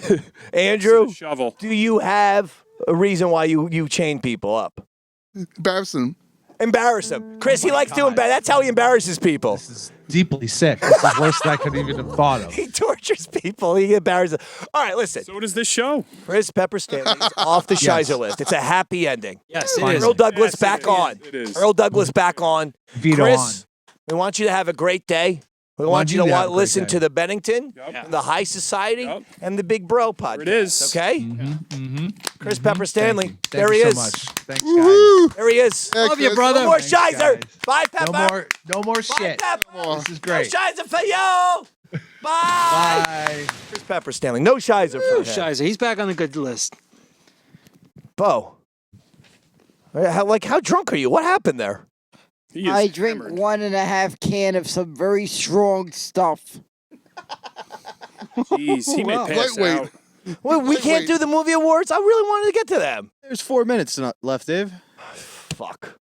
Andrew, Shovel. do you have a reason why you chain people up? Embarrass them. Chris, he likes to embarrass. That's how he embarrasses people. This is deeply sick. This is worse than I could even have thought of. He tortures people. He embarrasses them. All right, listen. So does this show. Chris Pepper Stanley's off the Shizer list. It's a happy ending. Yes, it Finally. is. Earl Douglas Yes, it back is. on. It is. Earl Douglas back on. Vito Chris, we want you to have a great day. We want you to have a great listen day. to the Bennington, Yep. the High Society, Yep. and the Big Bro podcast. There it is. Okay? Chris Pepper Stanley. Thank There you he so is. much. Thanks, guys. There he is. Love you, brother. No more Thanks, Shizer. guys. Bye, Pepper. No more Bye, shit. Pepper. This is great. No Shizer for you. Bye. Bye. Chris Pepper Stanley. No Shizer for him. Shizer, he's back on the good list. Bo. How drunk are you? What happened there? He is I drink hammered. 1.5 can of some very strong stuff. Jeez, he may pass Lightweight. out. Well, we can't do the movie awards. I really wanted to get to them. There's 4 minutes left, Dave. Fuck.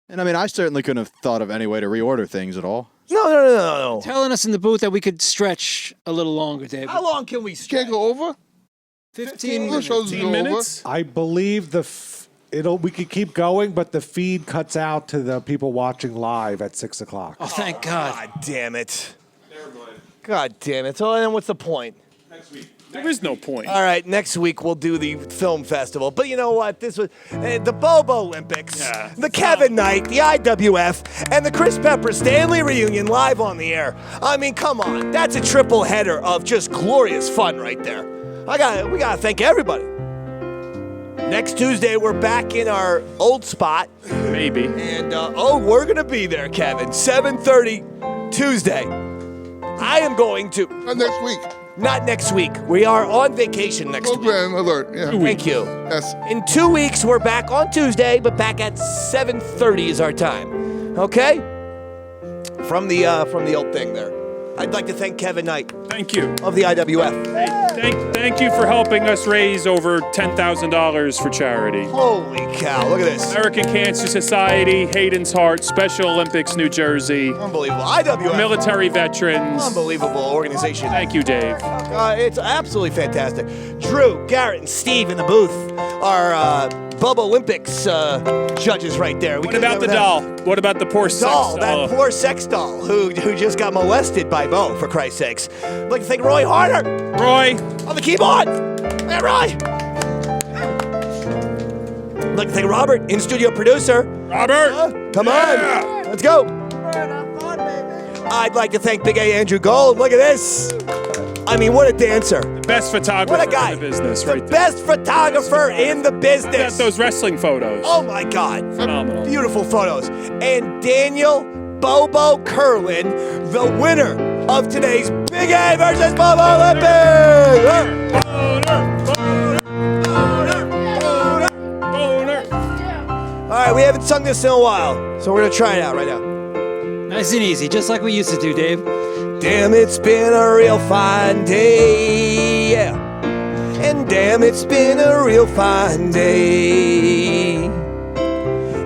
And I mean, I certainly couldn't have thought of any way to reorder things at all. No. Telling us in the booth that we could stretch a little longer, David. How long can we stretch? Can't go over? 15 All the minutes. shows 15 go minutes? I believe we could keep going, but the feed cuts out to the people watching live at 6 o'clock. Oh, thank God. God damn it. God damn it. So then what's the point? There is no point. All right, next week we'll do the film festival. But you know what? This was the BOBOlympics, Yeah. the Kevin Knight, the IWF, and the Chris Pepper Stanley reunion live on the air. I mean, come on. That's a triple header of just glorious fun right there. We gotta thank everybody. Next Tuesday, we're back in our old spot. Maybe. And, we're going to be there, Kevin. 7:30 Tuesday. I am going to... Not next week. Not next week. We are on vacation next week. Program alert, yeah. Thank you. Yes. In 2 weeks, we're back on Tuesday, but back at 7:30 is our time. Okay? From the old thing there. I'd like to thank Kevin Knight. Thank you. Of the IWF. Hey, thank you for helping us raise over $10,000 for charity. Holy cow, look at this. American Cancer Society, Hayden's Heart, Special Olympics, New Jersey. Unbelievable. IWF. Military veterans. Unbelievable organization. Thank you, Dave. It's absolutely fantastic. Drew, Garrett, and Steve in the booth are BOBOlympics judges right there. What about the doll? What about the poor sex doll? That poor sex doll who just got molested by Bo, for Christ's sakes. I'd like to thank Roy Harter. Roy. On the keyboard. Hey, Roy. I'd like to thank Robert, in-studio producer. Robert. Come on. Let's go. I'd like to thank Big A Andrew Gold. Look at this. I mean, what a dancer. The best photographer in the business, right there. Best photographer in the business. How about those wrestling photos? Oh, my God. Phenomenal. Beautiful photos. And Daniel Bobo Curlin, the winner of today's Big A versus BOBOlympics. All right, we haven't sung this in a while, so we're going to try it out right now. Nice and easy, just like we used to do, Dave. Damn, it's been a real fine day, yeah. And damn, it's been a real fine day.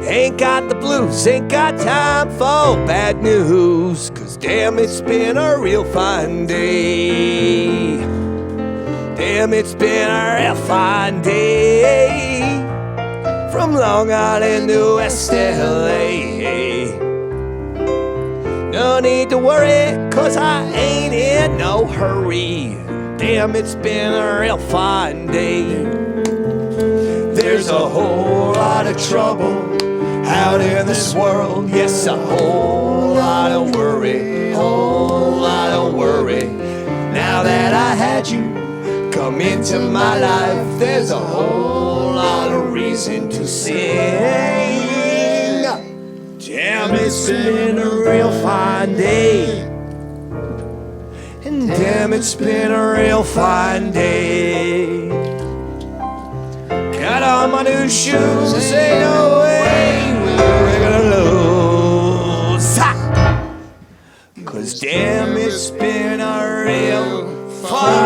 Ain't got the blues, ain't got time for bad news, 'cause damn, it's been a real fine day. Damn, it's been a real fine day. From Long Island to West LA. No need to worry, 'cause I ain't in no hurry. Damn, it's been a real fine day. There's a whole lot of trouble out in this world. Yes, a whole lot of worry, whole lot of worry. Now that I had you come into my life, there's a whole lot of reason to sing. Damn, it's been a real fine day. And damn, it's been a real fine day. Got on my new shoes and say no way we're gonna lose. Ha! 'Cause damn, it's been a real fine